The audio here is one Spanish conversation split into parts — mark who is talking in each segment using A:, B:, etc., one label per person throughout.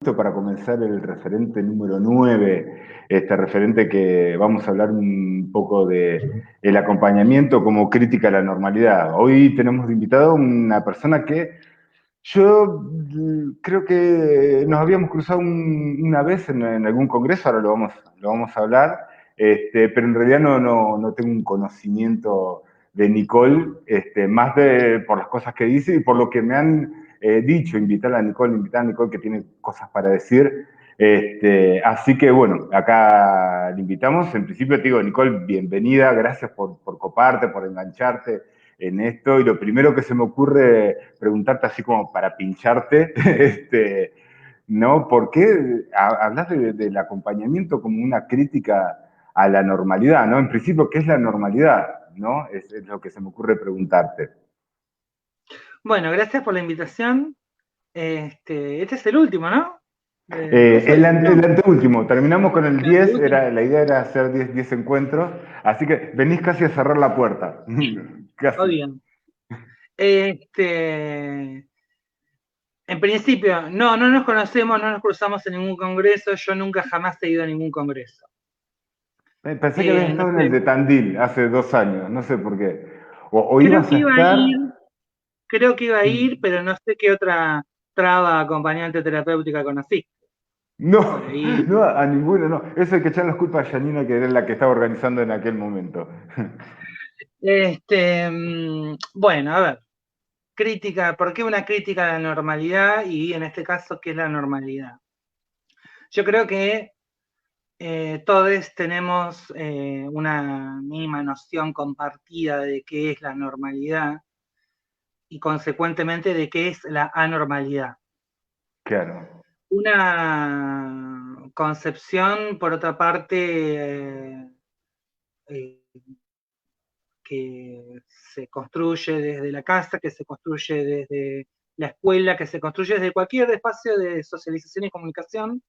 A: justo para comenzar el referente número 9, este referente que vamos a hablar un poco de el acompañamiento como crítica a la normalidad. Hoy tenemos de invitado una persona que yo creo que nos habíamos cruzado una vez en algún congreso, ahora lo vamos a hablar, pero en realidad no tengo un conocimiento de Nicole, más por las cosas que dice y por lo que me han dicho, invitar a Nicole que tiene cosas para decir. Así que bueno, acá le invitamos. En principio te digo, Nicole, bienvenida, gracias por coparte, por engancharte en esto. Y lo primero que se me ocurre preguntarte así como para pincharte, ¿no? ¿Por qué hablas del acompañamiento como una crítica a la normalidad, ¿no? En principio, ¿qué es la normalidad? ¿No? Es lo que se me ocurre preguntarte.
B: Bueno, gracias por la invitación. Este es el último, ¿no? ¿Es
A: El,
B: el
A: el
B: último?
A: anteúltimo, terminamos con el
B: El
A: 10,
B: anteúltimo.
A: la idea era hacer 10 encuentros, así que venís casi a cerrar la puerta,
B: Todo
A: casi.
B: bien. Este, en principio, no nos conocemos, no nos cruzamos en ningún congreso. Yo nunca jamás he ido a ningún congreso.
A: Pensé que habías
B: No
A: estado en el
B: sé,
A: de Tandil hace 2 años, no sé por qué. O
B: creo
A: ibas
B: que
A: a
B: iba a ir,
A: estar.
B: creo que iba a ir, pero no sé qué otra traba acompañante terapéutica conocí. Por
A: No,
B: ahí.
A: no, a ninguno, no. Eso hay que echar las culpas a Janina, que era la que estaba organizando en aquel momento.
B: Bueno, a ver. Crítica, ¿por qué una crítica a la normalidad? Y en este caso, ¿qué es la normalidad? Yo creo que todos tenemos una mínima noción compartida de qué es la normalidad y consecuentemente de qué es la anormalidad.
A: Claro.
B: Una concepción, por otra parte, eh, que se construye desde la casa, que se construye desde la escuela, que se construye desde cualquier espacio de socialización y comunicación,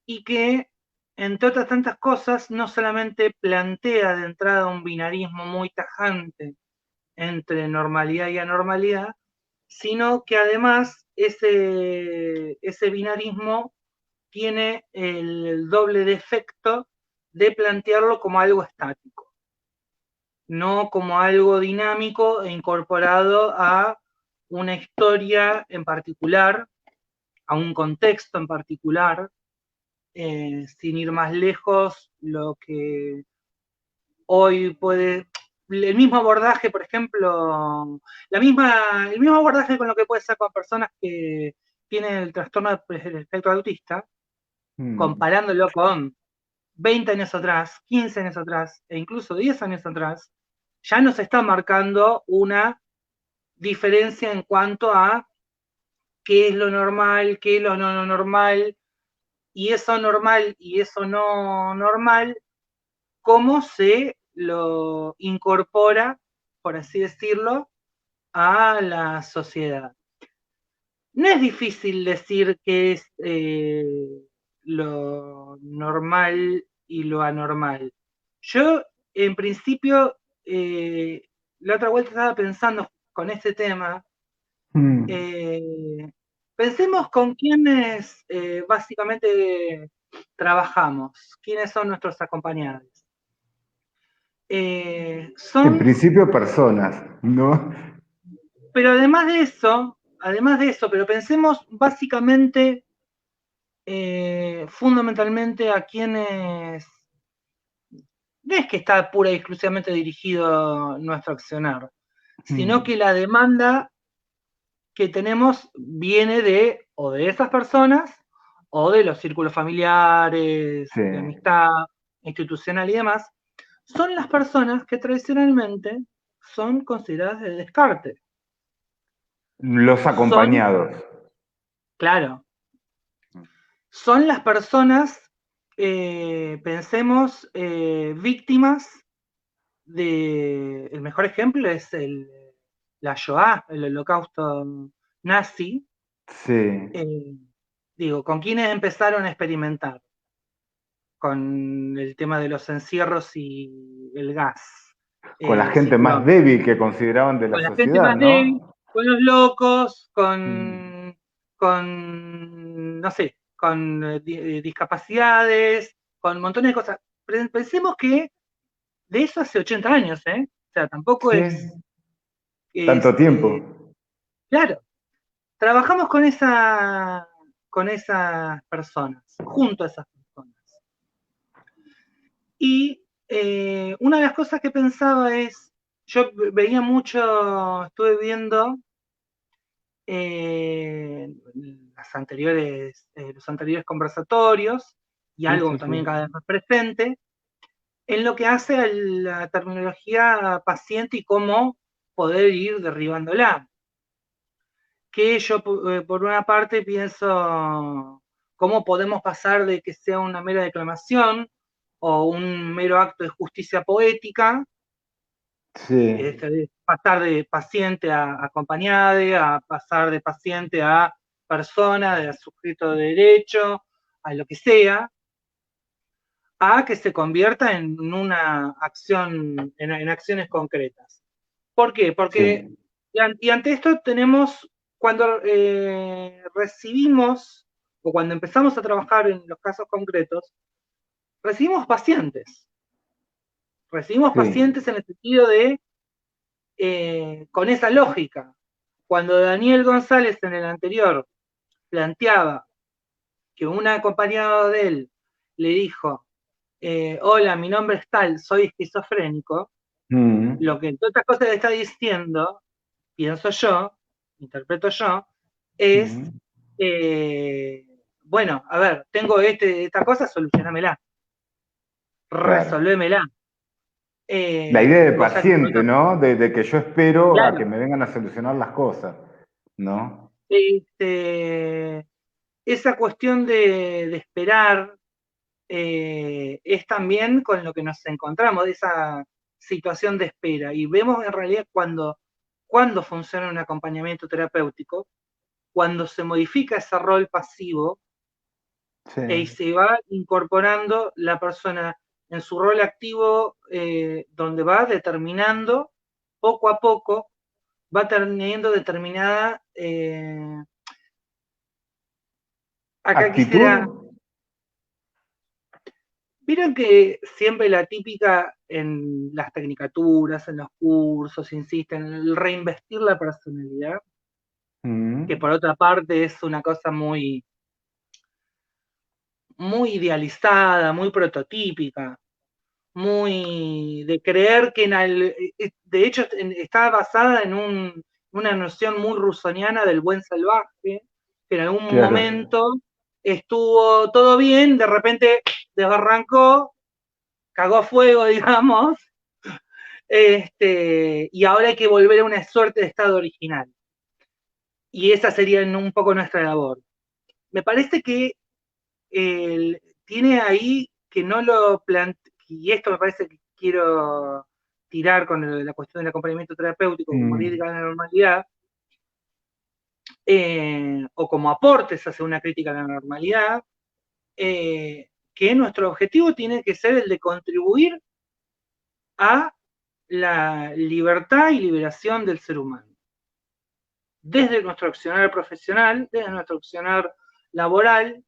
B: y que, entre otras tantas cosas, no solamente plantea de entrada un binarismo muy tajante entre normalidad y anormalidad, sino que además ese binarismo tiene el doble defecto de plantearlo como algo estático, no como algo dinámico e incorporado a una historia en particular, a un contexto en particular, sin ir más lejos, lo que hoy puede, el mismo abordaje, por ejemplo, el mismo abordaje con lo que puede ser con personas que tienen el trastorno del espectro autista,
A: Mm.
B: comparándolo con 20 años atrás, 15 años atrás e incluso 10 años atrás, ya nos está marcando una diferencia en cuanto a qué es lo normal, qué es lo no normal, y eso normal y eso no normal, cómo se lo incorpora, por así decirlo, a la sociedad. No es difícil decir qué es lo normal y lo anormal. Yo, en principio, la otra vuelta estaba pensando con este tema.
A: Mm.
B: eh, Pensemos con quiénes básicamente trabajamos, quiénes son nuestros acompañantes.
A: En
B: Son,
A: principio, personas, ¿no?
B: pero además de eso, pero pensemos básicamente, fundamentalmente a quienes, no es que está pura y exclusivamente dirigido nuestro accionar, sino
A: Mm.
B: que la demanda que tenemos viene de o de esas personas o de los círculos familiares,
A: Sí.
B: de amistad, institucional y demás, son las personas que tradicionalmente son consideradas de descarte.
A: Los
B: Son,
A: acompañados.
B: claro, son las personas, pensemos, víctimas de, el mejor ejemplo es la Shoah, el holocausto nazi.
A: Sí.
B: eh, Digo, ¿con quiénes empezaron a experimentar? Con el tema de los encierros y el gas,
A: Con la
B: el
A: gente más
B: ciclón.
A: débil que consideraban de la
B: Con la gente
A: sociedad,
B: más débil,
A: ¿no?
B: con los locos,
A: Mm.
B: no sé, con discapacidades, con montones de cosas. Pensemos que de eso hace 80 años, ¿eh? O sea, tampoco
A: Sí, tanto
B: este,
A: tiempo.
B: claro, trabajamos con esas personas, junto a esas personas. Y una de las cosas que pensaba es, yo veía mucho, estuve viendo los anteriores conversatorios, y
A: Sí,
B: algo
A: sí,
B: también
A: sí.
B: cada vez más presente, en lo que hace a la terminología paciente y cómo poder ir derribándola. Que yo, por una parte, pienso cómo podemos pasar de que sea una mera declamación o un mero acto de justicia poética,
A: Sí,
B: de pasar de paciente a acompañado, a pasar de paciente a persona, de sujeto de derecho, a lo que sea, a que se convierta en una acción, en acciones concretas. ¿Por qué? Porque,
A: sí,
B: y ante esto tenemos, cuando recibimos o cuando empezamos a trabajar en los casos concretos, recibimos pacientes. Recibimos
A: sí.
B: pacientes en el sentido de, con esa lógica. Cuando Daniel González en el anterior planteaba que un acompañado de él le dijo, hola, mi nombre es tal, soy esquizofrénico,
A: Mm,
B: lo que entre otras cosas le está diciendo, pienso yo, interpreto yo, es,
A: mm,
B: eh, bueno, a ver, tengo esta cosa, solucionámela,
A: claro.
B: resolvémela.
A: La idea de
B: Cosa que por
A: paciente,
B: otra,
A: ¿no? De que yo espero a que
B: claro,
A: me vengan a solucionar las cosas, ¿no?
B: este, esa cuestión de esperar es también con lo que nos encontramos, de esa situación de espera. Y vemos en realidad cuando funciona un acompañamiento terapéutico, cuando se modifica ese rol pasivo
A: Sí.
B: se va incorporando la persona en su rol activo, donde va determinando poco a poco, va teniendo determinada, acá quisiera,
A: Actitud.
B: vieron que siempre la típica en las tecnicaturas, en los cursos, insisten en el reinvestir la personalidad, que
A: Mm,
B: por otra parte es una cosa muy idealizada, muy prototípica, muy de creer que de hecho está basada en una noción muy rusoniana del buen salvaje, que en algún
A: claro.
B: momento estuvo todo bien, de repente desbarrancó, cagó a fuego, digamos, y ahora hay que volver a una suerte de estado original. Y esa sería un poco nuestra labor. Me parece que tiene ahí que no lo plantea, y esto me parece que quiero tirar con la cuestión del acompañamiento terapéutico como crítica
A: Mm,
B: de la normalidad, o como aportes hacia una crítica a la normalidad, que nuestro objetivo tiene que ser el de contribuir a la libertad y liberación del ser humano. Desde nuestro accionar profesional, desde nuestro accionar laboral,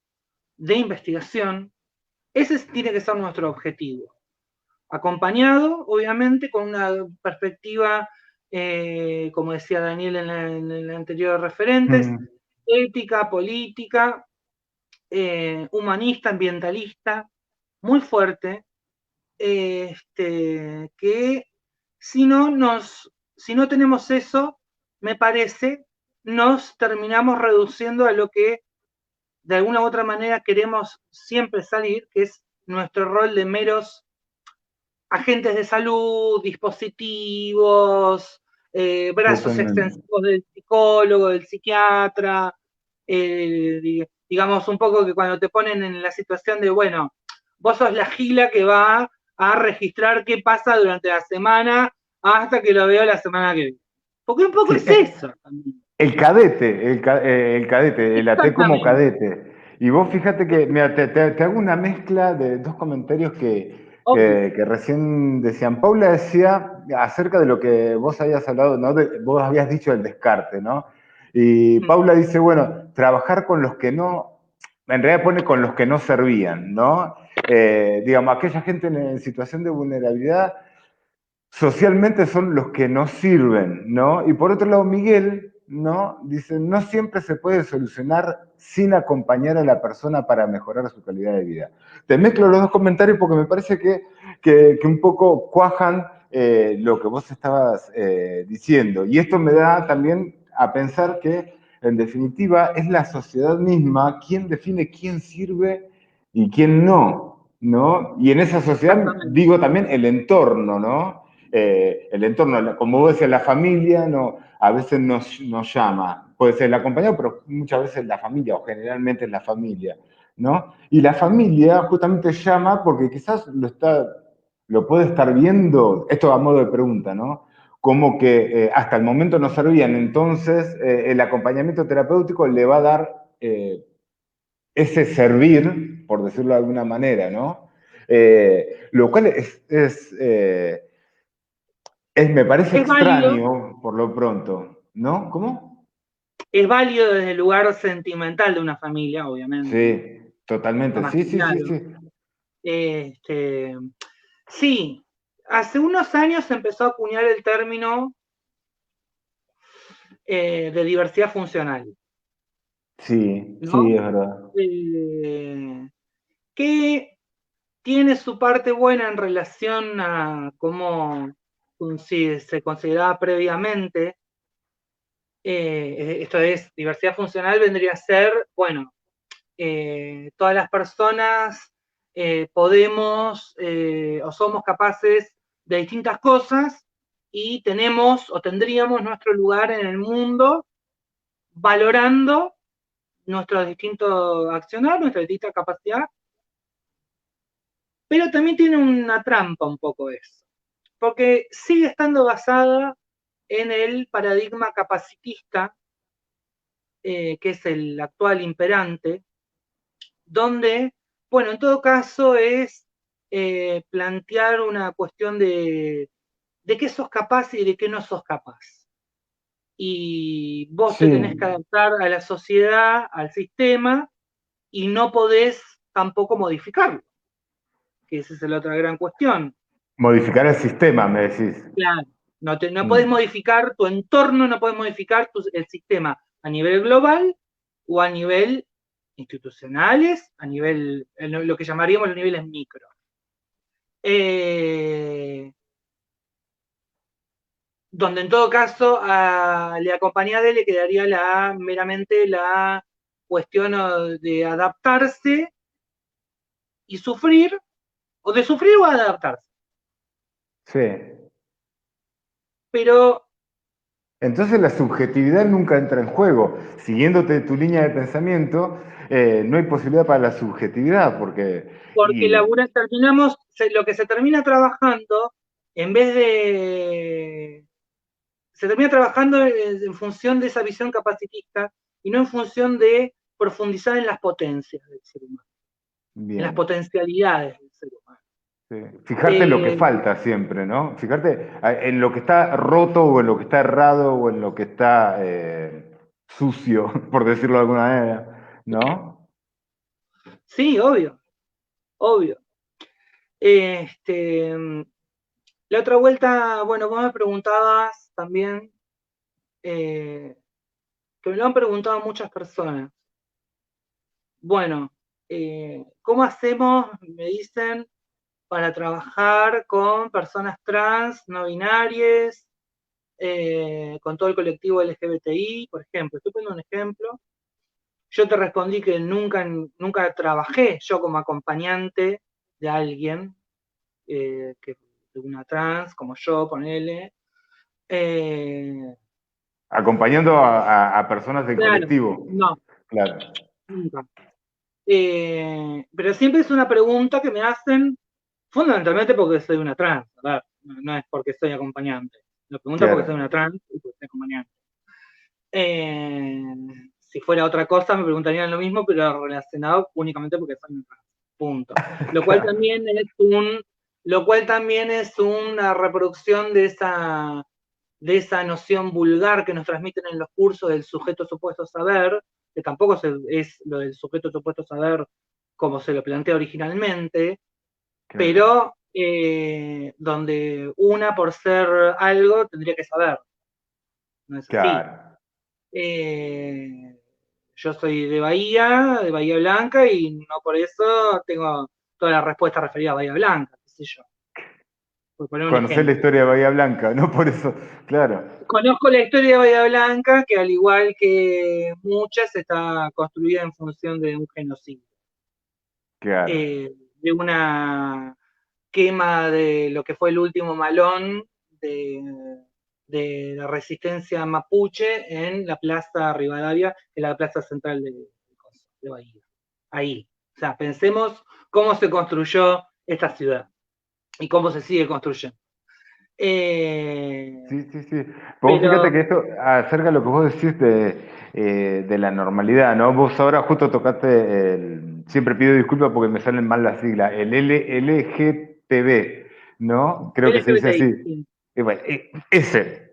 B: de investigación, ese tiene que ser nuestro objetivo. Acompañado, obviamente, con una perspectiva, como decía Daniel en el anterior referentes,
A: mm,
B: ética, política, humanista, ambientalista, muy fuerte, que si no tenemos eso, me parece, nos terminamos reduciendo a lo que de alguna u otra manera queremos siempre salir, que es nuestro rol de meros agentes de salud, dispositivos, brazos
A: totalmente.
B: extensivos del psicólogo, del psiquiatra, digamos un poco que cuando te ponen en la situación de, bueno, vos sos la gila que va a registrar qué pasa durante la semana hasta que lo veo la semana que viene. Porque un poco
A: Sí,
B: es eso también.
A: el cadete, el cadete, el AT como
B: Exactamente.
A: cadete. Y vos fíjate que, mira, te hago una mezcla de dos comentarios
B: Obvio.
A: que recién decían. Paula decía acerca de lo que vos habías hablado, ¿no? Vos habías dicho el descarte, ¿no? Y Paula dice, bueno, trabajar con los que no, en realidad pone con los que no servían, ¿no? Digamos, aquella gente en situación de vulnerabilidad socialmente son los que no sirven, ¿no? Y por otro lado, Miguel, ¿no? Dice, no siempre se puede solucionar sin acompañar a la persona para mejorar su calidad de vida. Te mezclo los dos comentarios porque me parece que un poco cuajan lo que vos estabas diciendo. Y esto me da también a pensar que, en definitiva, es la sociedad misma quien define quién sirve y quién no, ¿no? Y en esa sociedad
B: Exactamente.
A: digo también el entorno, ¿no? El entorno, como vos decías, la familia no, a veces nos llama, puede ser el acompañado, pero muchas veces la familia, o generalmente es la familia, ¿no? Y la familia justamente llama porque quizás lo puede estar viendo, esto a modo de pregunta, ¿no? Como que hasta el momento no servían, entonces el acompañamiento terapéutico le va a dar ese servir, por decirlo de alguna manera, ¿no? Lo cual me parece
B: Es válido,
A: extraño por lo pronto, ¿no? ¿Cómo?
B: es válido desde el lugar sentimental de una familia, obviamente.
A: Sí, totalmente.
B: Está más
A: Sí,
B: que
A: sí, sí,
B: claro.
A: sí.
B: Este, sí, hace unos años se empezó a acuñar el término de diversidad funcional,
A: Sí,
B: ¿no?
A: sí, es verdad.
B: Que tiene su parte buena en relación a cómo se consideraba previamente. Esto es, diversidad funcional vendría a ser, bueno, todas las personas podemos o somos capaces de distintas cosas y tenemos o tendríamos nuestro lugar en el mundo valorando nuestros distintos accionar, nuestra distinta capacidad, pero también tiene una trampa un poco eso, porque sigue estando basada en el paradigma capacitista, que es el actual imperante, donde, bueno, en todo caso es plantear una cuestión de qué sos capaz y de qué no sos capaz. Y vos te tenés que
A: Sí.
B: adaptar a la sociedad, al sistema, y no podés tampoco modificarlo, que esa es la otra gran cuestión.
A: Modificar el sistema, me decís.
B: Claro, no podés
A: Mm,
B: modificar tu entorno, no podés modificar el sistema a nivel global o a nivel institucionales, a nivel, lo que llamaríamos los niveles micro. Eh, donde en todo caso le acompañada le quedaría meramente la cuestión de adaptarse y sufrir, o de sufrir o adaptarse.
A: sí.
B: Pero
A: Entonces la subjetividad nunca entra en juego. Siguiéndote tu línea de pensamiento, no hay posibilidad para la subjetividad, porque...
B: porque
A: Y,
B: terminamos, lo que se termina trabajando, en vez de, se termina trabajando en función de esa visión capacitista y no en función de profundizar en las potencias del ser humano, en las
A: bien.
B: potencialidades del ser humano.
A: Sí. Fijarte en lo que
B: Eh,
A: falta siempre, ¿no? Fijarte en lo que está roto o en lo que está errado o en lo que está sucio, por decirlo de alguna manera, ¿no?
B: sí, obvio, obvio. Este, la otra vuelta, bueno, vos me preguntabas también, que me lo han preguntado muchas personas. Bueno, ¿cómo hacemos, me dicen, para trabajar con personas trans, no binarias, con todo el colectivo LGBTI, por ejemplo? Estoy poniendo un ejemplo. Yo te respondí que nunca trabajé yo como acompañante de alguien, de una trans, como yo, ponele. Eh,
A: Acompañando a personas del
B: claro,
A: colectivo,
B: no,
A: claro.
B: nunca. Pero siempre es una pregunta que me hacen fundamentalmente porque soy una trans, ¿verdad? No es porque soy acompañante. Me pregunta porque soy
A: Claro.
B: una trans y porque soy acompañante. Eh, si fuera otra cosa me preguntarían lo mismo, pero relacionado únicamente porque soy una trans. Punto. Lo cual
A: Claro.
B: también es una reproducción de esa noción vulgar que nos transmiten en los cursos del sujeto supuesto saber, que tampoco es lo del sujeto supuesto saber como se lo plantea originalmente,
A: Claro,
B: pero donde una por ser algo tendría que saber, no es así.
A: claro.
B: Eh, yo soy de Bahía Blanca, y no por eso tengo toda la respuesta referida a Bahía Blanca, qué sé yo, por poner un
A: Conocer la
B: ejemplo.
A: historia de Bahía Blanca, no por eso, claro,
B: Conozco la historia de Bahía Blanca, que al igual que muchas, está construida en función de un genocidio,
A: claro.
B: de una quema de lo que fue el último malón de, de la resistencia mapuche en la Plaza Rivadavia, que es la plaza central de Bahía. Ahí. O sea, pensemos cómo se construyó esta ciudad y cómo se sigue construyendo.
A: Sí, sí, sí. Vos fíjate
B: Pero,
A: que esto acerca de lo que vos decís de la normalidad, ¿no? Vos ahora justo tocaste siempre pido disculpas porque me salen mal las siglas, el LGTB, ¿no? Creo que se dice
B: LGBTI,
A: así.
B: sí.
A: Y bueno, ese,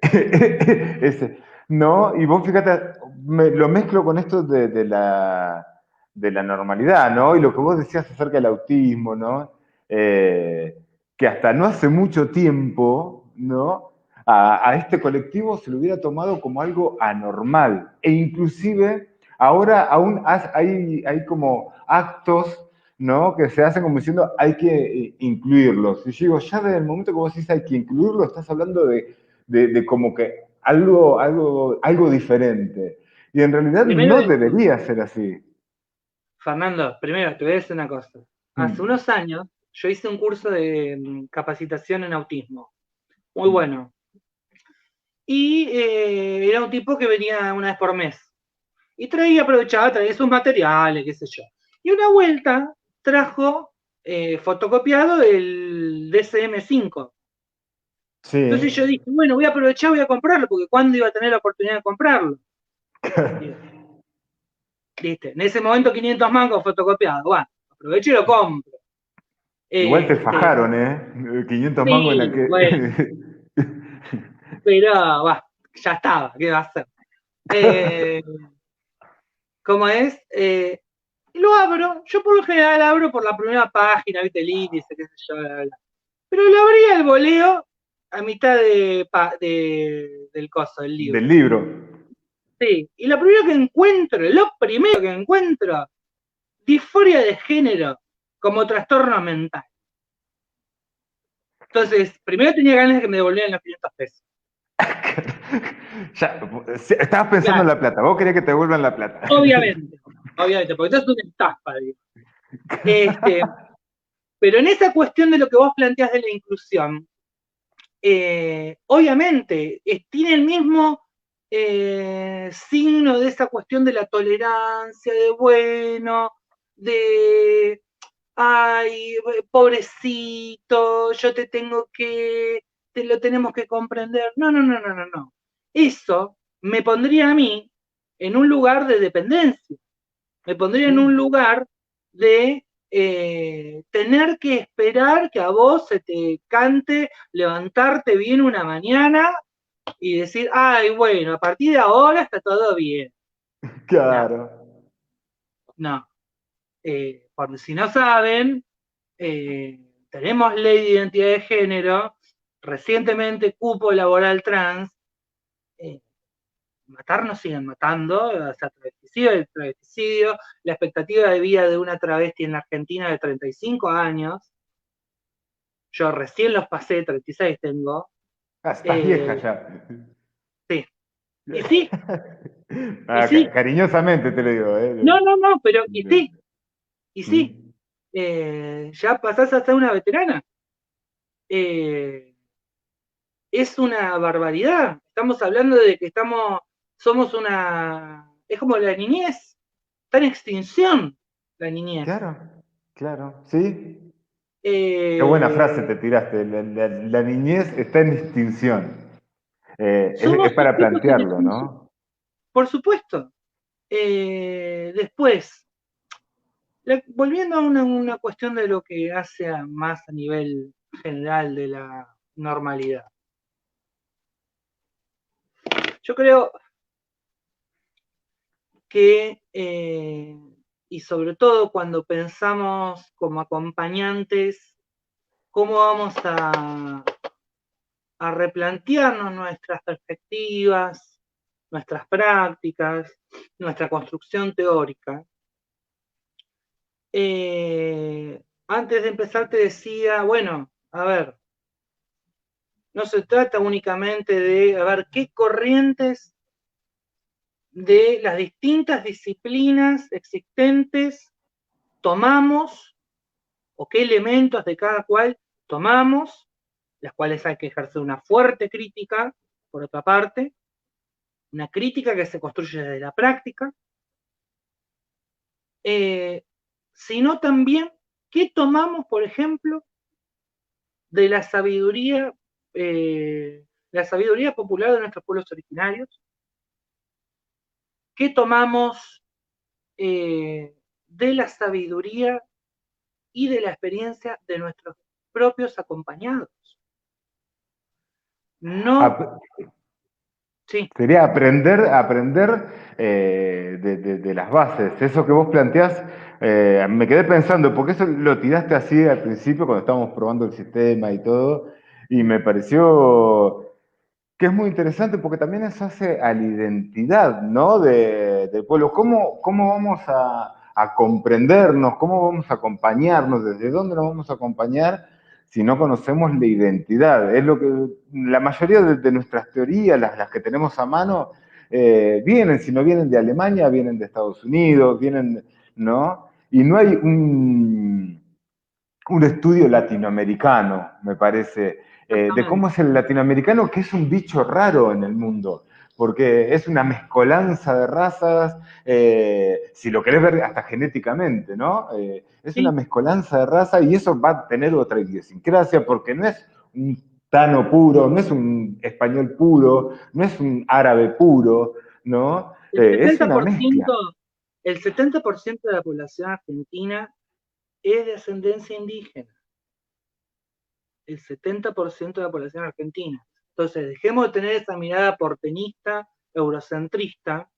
A: ese, ¿no? Y vos fíjate, lo mezclo con esto de la normalidad, ¿no? Y lo que vos decías acerca del autismo, ¿no? Eh, que hasta no hace mucho tiempo, ¿no? A este colectivo se lo hubiera tomado como algo anormal. E inclusive ahora aún hay como actos, ¿no? Que se hacen como diciendo hay que incluirlos. Y yo digo, ya desde el momento que vos decís hay que incluirlo, estás hablando de como que algo diferente. Y en realidad
B: Primero,
A: no debería ser así.
B: Fernando, primero te voy a decir una cosa. Hace
A: Mm,
B: unos años yo hice un curso de capacitación en autismo, muy
A: mm.
B: bueno. Y era un tipo que venía una vez por mes. Y aprovechaba, traía sus materiales, qué sé yo. Y una vuelta trajo fotocopiado el DSM-5. Entonces yo
A: Sí.
B: dije, bueno, voy a aprovechar, voy a comprarlo, porque ¿cuándo iba a tener la oportunidad de comprarlo? Digo, ¿viste? En ese momento 500 mangos fotocopiados. Bueno, aprovecho y lo compro.
A: Igual te
B: Este,
A: fajaron, ¿eh? 500 mangos en la
B: sí, bueno,
A: que...
B: pero ya estaba, ¿qué va a hacer? Eh, ¿Cómo es? Lo abro, yo por lo general abro por la primera página, viste el índice, qué sé yo, bla, bla. Pero lo abría el voleo a mitad del coso, del libro.
A: del libro.
B: Sí, y lo primero que encuentro, disforia de género como trastorno mental. Entonces, primero tenía ganas de que me devolvieran los 500 pesos.
A: Ya, estabas pensando en
B: Claro,
A: la plata, vos querías que te devuelvan la plata.
B: obviamente, porque esto es una estafa, digo. Este, pero en esa cuestión de lo que vos planteás de la inclusión, obviamente tiene el mismo signo de esa cuestión de la tolerancia, de bueno, de, ay, pobrecito, te lo tenemos que comprender. No, no, no, no, no, no. Eso me pondría a mí en un lugar de dependencia, me pondría en un
A: Sí,
B: lugar de tener que esperar que a vos se te cante levantarte bien una mañana y decir, ay, bueno, a partir de ahora está todo bien. No,
A: claro.
B: no. Porque si no saben, eh, tenemos ley de identidad de género, recientemente cupo laboral trans, eh, matar nos siguen matando, o sea, travesticidio, la expectativa de vida de una travesti en la Argentina de 35 años, yo recién los pasé, 36 tengo,
A: Ah, estás vieja
B: eh,
A: ya.
B: sí, y sí, y
A: Ah,
B: sí,
A: cariñosamente te lo digo,
B: no, no, no, pero y sí,
A: Mm.
B: ya pasás a ser una veterana. Eh, es una barbaridad, estamos hablando de que somos es como la niñez, está en extinción la niñez.
A: Claro, claro, sí. Qué buena frase
B: Eh,
A: te tiraste. La niñez está en extinción. Es
B: somos
A: para
B: sujetos en
A: plantearlo,
B: extinción,
A: ¿no?
B: por supuesto. Después, volviendo a una cuestión de lo que hace más a nivel general de la normalidad. Yo creo que, y sobre todo cuando pensamos como acompañantes, cómo vamos a replantearnos nuestras perspectivas, nuestras prácticas, nuestra construcción teórica. Antes de empezar te decía, bueno, a ver, no se trata únicamente de a ver qué corrientes de las distintas disciplinas existentes tomamos o qué elementos de cada cual tomamos, las cuales hay que ejercer una fuerte crítica, por otra parte, una crítica que se construye desde la práctica, sino también qué tomamos, por ejemplo, de la sabiduría popular de nuestros pueblos originarios, qué tomamos de la sabiduría y de la experiencia de nuestros propios acompañados. No, sí.
A: Sería aprender de las bases. Eso que vos planteás, me quedé pensando, porque eso lo tiraste así al principio cuando estábamos probando el sistema y todo, y me pareció que es muy interesante porque también eso hace a la identidad, ¿no? Del pueblo. ¿Cómo vamos a comprendernos? ¿Cómo vamos a acompañarnos? ¿Desde dónde nos vamos a acompañar si no conocemos la identidad? Es lo que la mayoría de nuestras teorías, las que tenemos a mano, vienen, si no vienen de Alemania, vienen de Estados Unidos, vienen, ¿no? Y no hay un estudio latinoamericano, me parece, de cómo es el latinoamericano, que es un bicho raro en el mundo, porque es una mezcolanza de razas, si lo querés ver hasta genéticamente, ¿no? Es una
B: Sí.
A: mezcolanza de razas y eso va a tener otra idiosincrasia, porque no es un tano puro, no es un español puro, no es un árabe puro, ¿no?
B: El
A: Es una
B: 70%,
A: mezcla.
B: el 70% de la población argentina es de ascendencia indígena. El 70% de la población argentina. Entonces, dejemos de tener esa mirada porteñista, eurocentrista,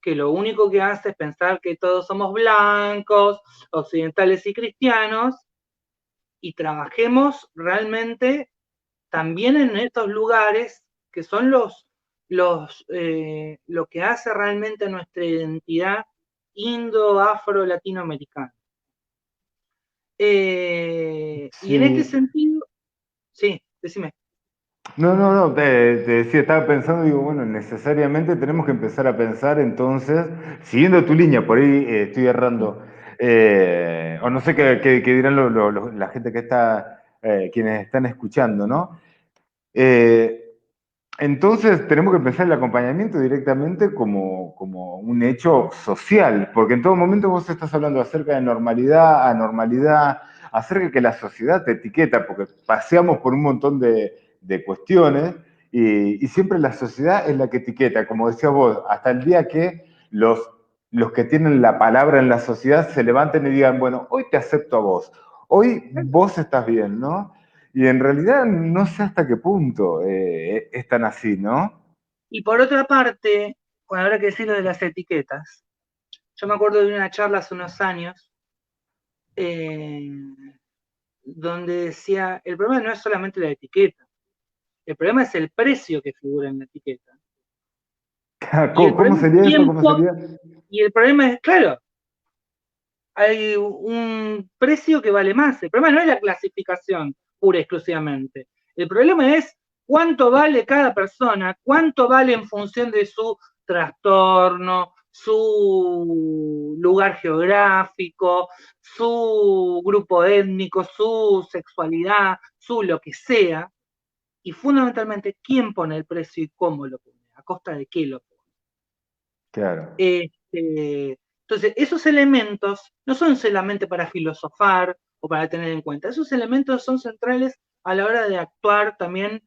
B: que lo único que hace es pensar que todos somos blancos, occidentales y cristianos, y trabajemos realmente también en estos lugares que son lo que hace realmente nuestra identidad indo-afro-latinoamericana. Y en este
A: Sí.
B: sentido, sí, decime.
A: No, te decía, estaba pensando, digo, bueno, necesariamente tenemos que empezar a pensar entonces, siguiendo tu línea, por ahí estoy errando, o no sé qué dirán la gente que está, quienes están escuchando, ¿no? Eh, entonces tenemos que pensar el acompañamiento directamente como un hecho social, porque en todo momento vos estás hablando acerca de normalidad, anormalidad, acerca de que la sociedad te etiqueta, porque paseamos por un montón de cuestiones y siempre la sociedad es la que etiqueta, como decías vos, hasta el día que los que tienen la palabra en la sociedad se levanten y digan, bueno, hoy te acepto a vos, hoy vos estás bien, ¿no? Y en realidad no sé hasta qué punto es tan así, ¿no?
B: Y por otra parte, bueno, habrá que decir lo de las etiquetas. Yo me acuerdo de una charla hace unos años eh, donde decía, el problema no es solamente la etiqueta, el problema es el precio que figura en la etiqueta. Y el
A: ¿Cómo
B: problema es
A: sería eso? ¿Cómo
B: tiempo,
A: sería?
B: y el problema es, claro, hay un precio que vale más. El problema no es la clasificación pura y exclusivamente. El problema es cuánto vale cada persona, cuánto vale en función de su trastorno, su lugar geográfico, su grupo étnico, su sexualidad, su lo que sea, y fundamentalmente quién pone el precio y cómo lo pone, a costa de qué lo pone.
A: Claro,
B: Entonces, esos elementos no son solamente para filosofar o para tener en cuenta, esos elementos son centrales a la hora de actuar también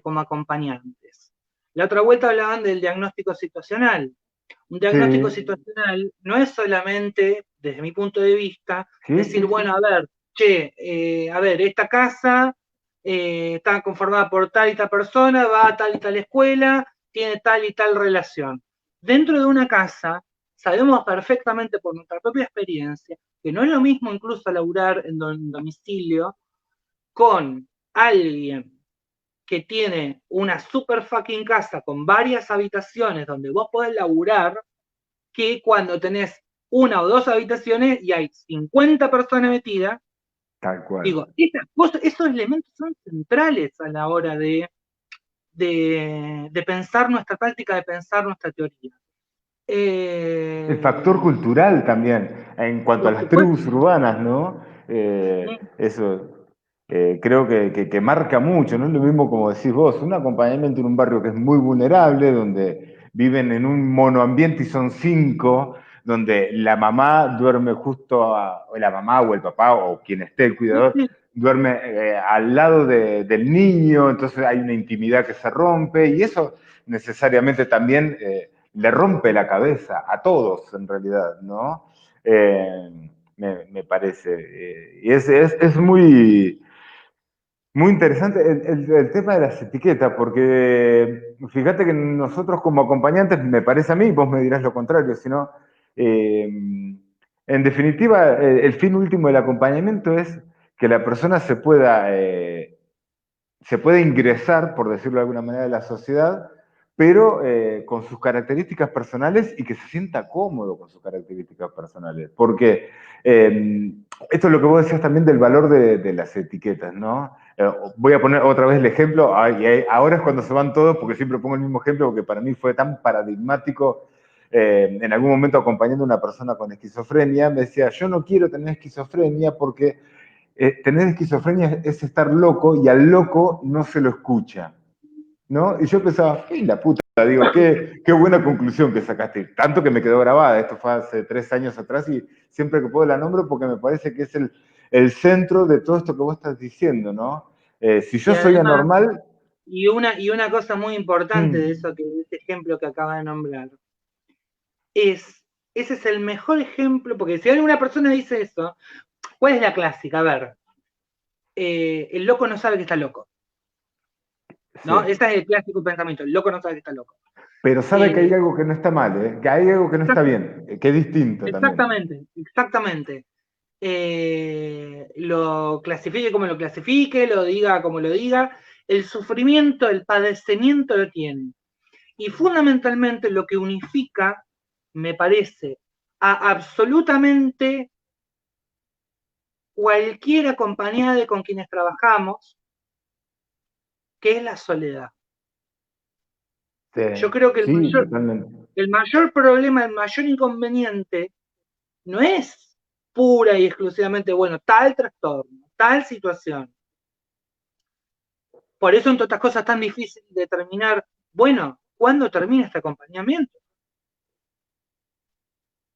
B: como acompañantes. La otra vuelta hablaban del diagnóstico situacional. Un diagnóstico
A: sí,
B: situacional no es solamente, desde mi punto de vista,
A: sí,
B: decir,
A: sí, sí.
B: bueno, a ver, che, a ver, esta casa está conformada por tal y tal persona, va a tal y tal escuela, tiene tal y tal relación. Dentro de una casa, sabemos perfectamente por nuestra propia experiencia que no es lo mismo incluso laburar en domicilio con alguien que tiene una super fucking casa con varias habitaciones donde vos podés laburar, que cuando tenés una o dos habitaciones y hay 50 personas metidas.
A: Tal cual.
B: Digo, esos elementos son centrales a la hora de pensar nuestra práctica, de pensar nuestra teoría.
A: El factor cultural también, en cuanto a
B: Por
A: las
B: supuesto.
A: tribus urbanas, ¿no? Eso creo que marca mucho, no es lo mismo como decís vos, un acompañamiento en un barrio que es muy vulnerable, donde viven en un monoambiente y son 5, donde la mamá duerme o la mamá o el papá o quien esté, el cuidador, duerme al lado del niño, entonces hay una intimidad que se rompe y eso necesariamente también le rompe la cabeza a todos en realidad, ¿no? Me parece. Y es muy, muy interesante el tema de las etiquetas, porque fíjate que nosotros como acompañantes, me parece a mí, vos me dirás lo contrario, sino, en definitiva, el fin último del acompañamiento es que la persona se puede ingresar, por decirlo de alguna manera, a la sociedad, pero con sus características personales y que se sienta cómodo con sus características personales. Porque esto es lo que vos decías también del valor de las etiquetas, ¿no? Voy a poner otra vez el ejemplo, ahora es cuando se van todos, porque siempre pongo el mismo ejemplo, porque para mí fue tan paradigmático. En algún momento acompañando a una persona con esquizofrenia, me decía, yo no quiero tener esquizofrenia porque tener esquizofrenia es estar loco y al loco no se lo escucha, ¿no? Y yo pensaba, ¡ay, la puta! Digo, qué buena conclusión que sacaste. Tanto que me quedó grabada, esto fue hace 3 años atrás y siempre que puedo la nombro porque me parece que es el centro de todo esto que vos estás diciendo, ¿no? Si
B: Y
A: yo soy
B: además,
A: anormal...
B: y una cosa muy importante de eso, de ese ejemplo que acaba de nombrar, ese es el mejor ejemplo, porque si alguna persona dice eso, ¿cuál es la clásica? A ver, el loco no sabe que está loco,
A: Sí.
B: ¿no? Ese es el clásico pensamiento, el loco no sabe que está loco.
A: Pero sabe que hay algo que no está mal, ¿eh? Que hay algo que no está bien, que es distinto también.
B: Exactamente, exactamente. Lo clasifique como lo clasifique, lo diga como lo diga, el sufrimiento, el padecimiento lo tiene. Y fundamentalmente lo que unifica, me parece, a absolutamente cualquier acompañada con quienes trabajamos, que es la soledad.
A: Sí,
B: Yo creo que
A: sí, totalmente.
B: el mayor problema, el mayor inconveniente, no es pura y exclusivamente, bueno, tal trastorno, tal situación. Por eso, entre otras cosas, es tan difícil determinar, bueno, ¿cuándo termina este acompañamiento?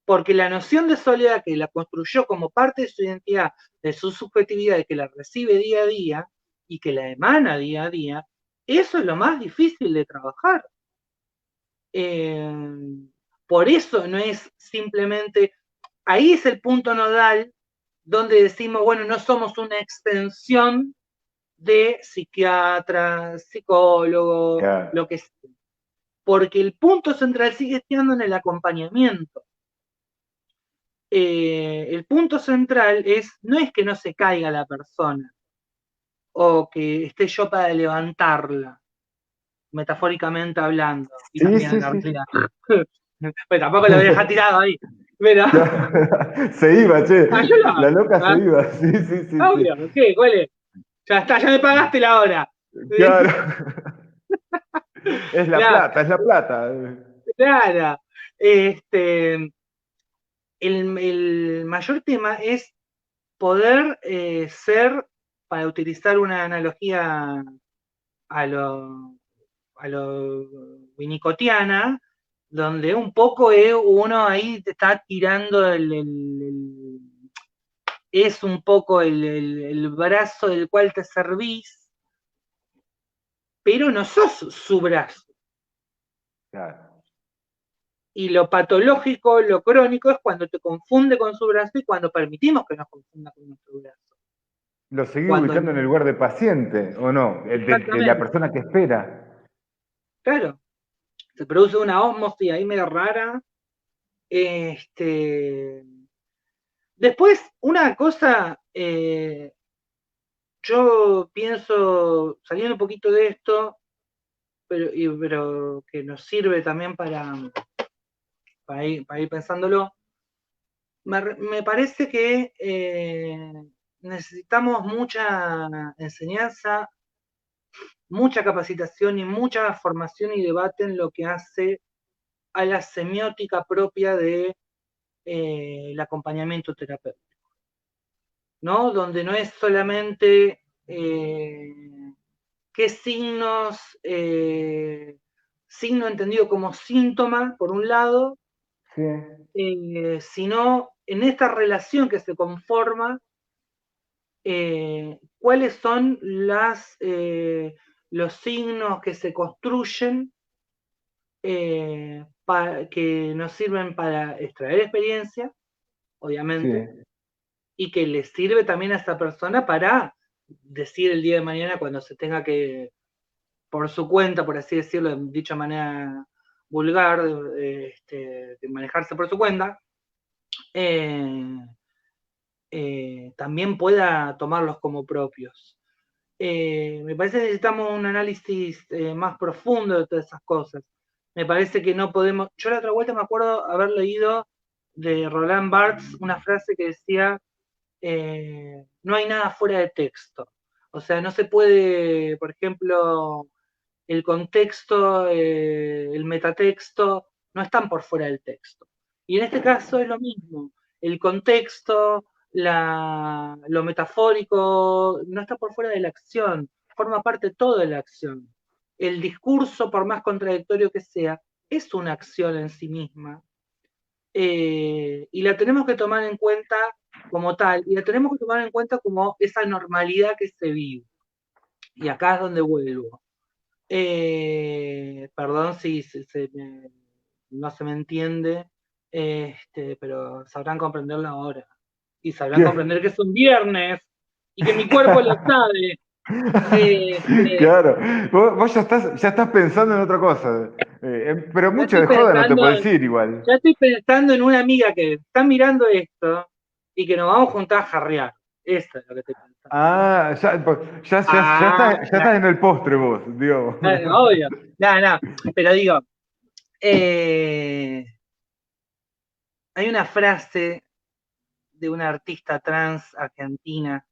B: Porque la noción de soledad que la construyó como parte de su identidad, de su subjetividad, y que la recibe día a día y que la emana día a día, eso es lo más difícil de trabajar. Eh, por eso no es simplemente, ahí es el punto nodal donde decimos, bueno, no somos una extensión de psiquiatra, psicólogo,
A: Claro.
B: lo que sea. Porque el punto central sigue estando en el acompañamiento. El punto central no es que no se caiga la persona o que esté yo para levantarla, metafóricamente hablando, y
A: Sí,
B: también
A: sí,
B: en la
A: sí.
B: realidad. Pero tampoco lo voy a dejar tirado ahí. Pero,
A: Se iba, che.
B: yo
A: La loca se
B: ¿ah?
A: iba. Sí, sí, sí, sí.
B: Obvio, ¿qué? ¿Cuál es? Ya está, ya me pagaste la hora.
A: Claro. Es la
B: Claro,
A: plata, es la plata.
B: claro. Este, el mayor tema es poder ser, para utilizar una analogía a lo vinicotiana, donde un poco uno ahí te está tirando es un poco el brazo del cual te servís, pero no sos su brazo.
A: Claro.
B: Y lo patológico, lo crónico, es cuando te confunde con su brazo y cuando permitimos que nos confunda con nuestro brazo.
A: Lo seguí
B: Cuando,
A: ubicando en el lugar de paciente, ¿o no? De la
B: exactamente,
A: persona que espera.
B: claro. se produce una ósmosis ahí medio rara. Después, una cosa, yo pienso, saliendo un poquito de esto, pero que nos sirve también para ir pensándolo, me parece que necesitamos mucha enseñanza, mucha capacitación y mucha formación y debate en lo que hace a la semiótica propia de el acompañamiento terapéutico, ¿no? Donde no es solamente qué signos, signo entendido como síntoma, por un lado,
A: Sí,
B: sino en esta relación que se conforma, cuáles son los signos que se construyen que nos sirven para extraer experiencia, obviamente,
A: sí.
B: y que le sirve también a esta persona para decir el día de mañana cuando se tenga que, por su cuenta, por así decirlo, de dicha manera vulgar, de manejarse por su cuenta, también pueda tomarlos como propios. Me parece que necesitamos un análisis más profundo de todas esas cosas. Me parece que no podemos. Yo la otra vuelta me acuerdo haber leído de Roland Barthes una frase que decía: no hay nada fuera de texto. O sea, no se puede, por ejemplo, el contexto, el metatexto, no están por fuera del texto. Y en este caso es lo mismo. El contexto, lo metafórico, no está por fuera de la acción, forma parte todo de la acción. El discurso, por más contradictorio que sea, es una acción en sí misma. Y la tenemos que tomar en cuenta como tal, y la tenemos que tomar en cuenta como esa normalidad que se vive. Y acá es donde vuelvo. Perdón si no se me entiende, pero sabrán comprenderlo ahora. Y sabrán comprender que es un viernes y que mi cuerpo lo sabe. Este,
A: Claro, vos ya estás pensando en otra cosa. Pero
B: ya
A: mucho
B: estoy
A: de joda no te
B: pensando,
A: puedes ir igual.
B: ya estoy pensando en una amiga que está mirando esto y que nos vamos a juntar a jarrear. Eso es lo que estoy pensando.
A: Ah, ya estás en el postre vos, Dios.
B: Obvio. No, pero digo, eh, hay una frase de una artista trans argentina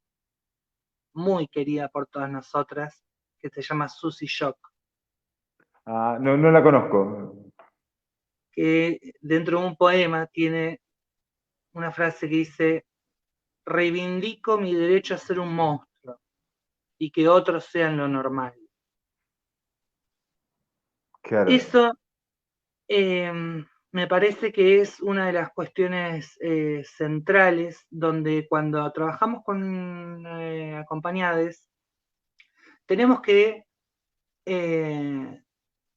B: muy querida por todas nosotras, que se llama Susy Shock,
A: Ah, no, no la conozco.
B: que dentro de un poema tiene una frase que dice: reivindico mi derecho a ser un monstruo y que otros sean lo normal.
A: Claro.
B: Eso me parece que es una de las cuestiones centrales donde cuando trabajamos con acompañades tenemos que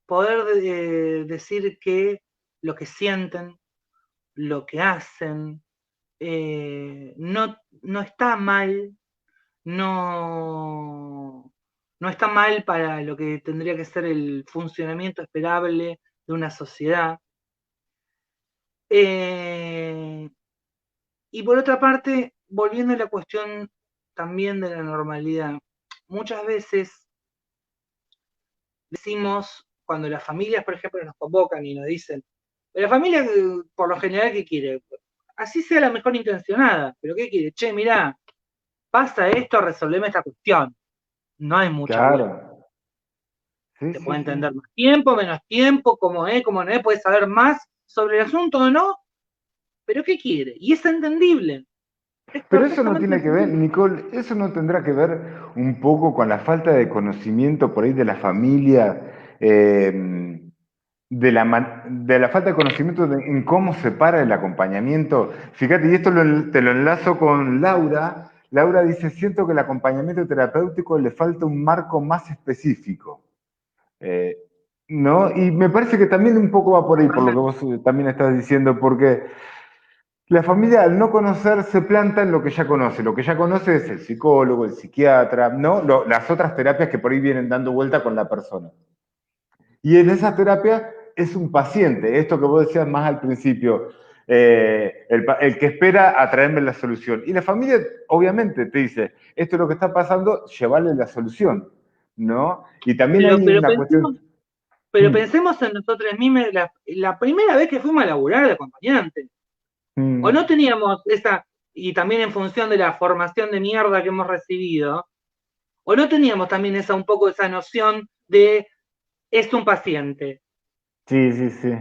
B: poder decir que lo que sienten, lo que hacen, no está mal, no, no está mal para lo que tendría que ser el funcionamiento esperable de una sociedad. Eh, y por otra parte, volviendo a la cuestión también de la normalidad, muchas veces decimos, cuando las familias, por ejemplo, nos convocan y nos dicen, la familia por lo general, ¿qué quiere? Así sea la mejor intencionada, pero ¿qué quiere? Che, mirá, pasa esto, resolveme esta cuestión. No hay mucha vuelta.
A: Claro. Sí,
B: Se
A: sí,
B: puede
A: sí.
B: entender más tiempo, menos tiempo, cómo es, cómo no es, puedes saber más sobre el asunto o no, pero ¿qué quiere? Y es entendible, es
A: Pero eso no
B: perfectamente
A: tiene que ver,
B: entendible.
A: Nicole, eso no tendrá que ver un poco con la falta de conocimiento por ahí de la familia, de la falta de conocimiento en cómo se para el acompañamiento. Fíjate, y esto te lo enlazo con Laura. Laura dice, siento que el acompañamiento terapéutico le falta un marco más específico. Eh, ¿No? Y me parece que también un poco va por ahí, por lo que vos también estás diciendo, porque la familia al no conocer se planta en lo que ya conoce. Lo que ya conoce es el psicólogo, el psiquiatra, ¿no? Las otras terapias que por ahí vienen dando vuelta con la persona. Y en esas terapias es un paciente, esto que vos decías más al principio, el que espera a traerme la solución. Y la familia, obviamente, te dice, esto es lo que está pasando, llevarle la solución, ¿no? Y también
B: Pero,
A: hay
B: pero
A: una
B: pensemos,
A: cuestión...
B: pero
A: Mm,
B: pensemos en nosotros mismos, la primera vez que fuimos a laburar de acompañante. O
A: mm.
B: no teníamos esa, y también en función de la formación de mierda que hemos recibido, o no teníamos también esa un poco esa noción de es un paciente.
A: Sí, sí, sí.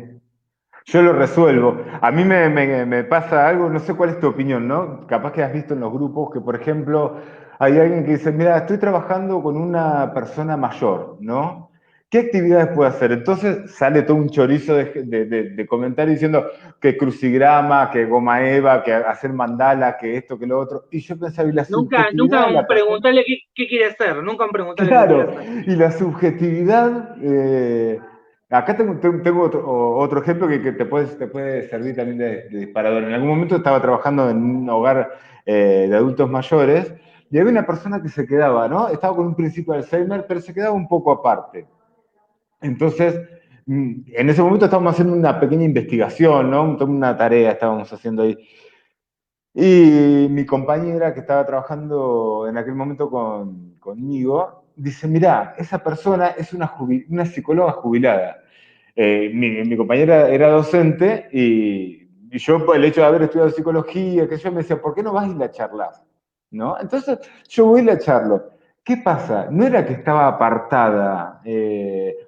A: Yo lo resuelvo. A mí me pasa algo, no sé cuál es tu opinión, ¿no? Capaz que has visto en los grupos que, por ejemplo, hay alguien que dice, mira, estoy trabajando con una persona mayor, ¿no? ¿Qué actividades puede hacer? Entonces sale todo un chorizo de comentarios diciendo que crucigrama, que goma eva, que hacer mandala, que esto, que lo otro. Y yo pensaba, ¿y la
B: Nunca
A: subjetividad de
B: un
A: la persona?
B: preguntarle qué quiere hacer, nunca un preguntarle qué quiere
A: Claro,
B: hacer.
A: y la subjetividad, acá tengo otro ejemplo que te puede servir también de disparador. En algún momento estaba trabajando en un hogar de adultos mayores y había una persona que se quedaba, ¿no? Estaba con un principio de Alzheimer, pero se quedaba un poco aparte. Entonces, en ese momento estábamos haciendo una pequeña investigación, ¿no? Una tarea estábamos haciendo ahí. Y mi compañera que estaba trabajando en aquel momento conmigo, dice, mirá, esa persona es una psicóloga jubilada. Mi compañera era docente y yo, por el hecho de haber estudiado psicología, que yo me decía, ¿por qué no vas y la charlas? ¿No? Entonces yo voy y la charlo. ¿Qué pasa? No era que estaba apartada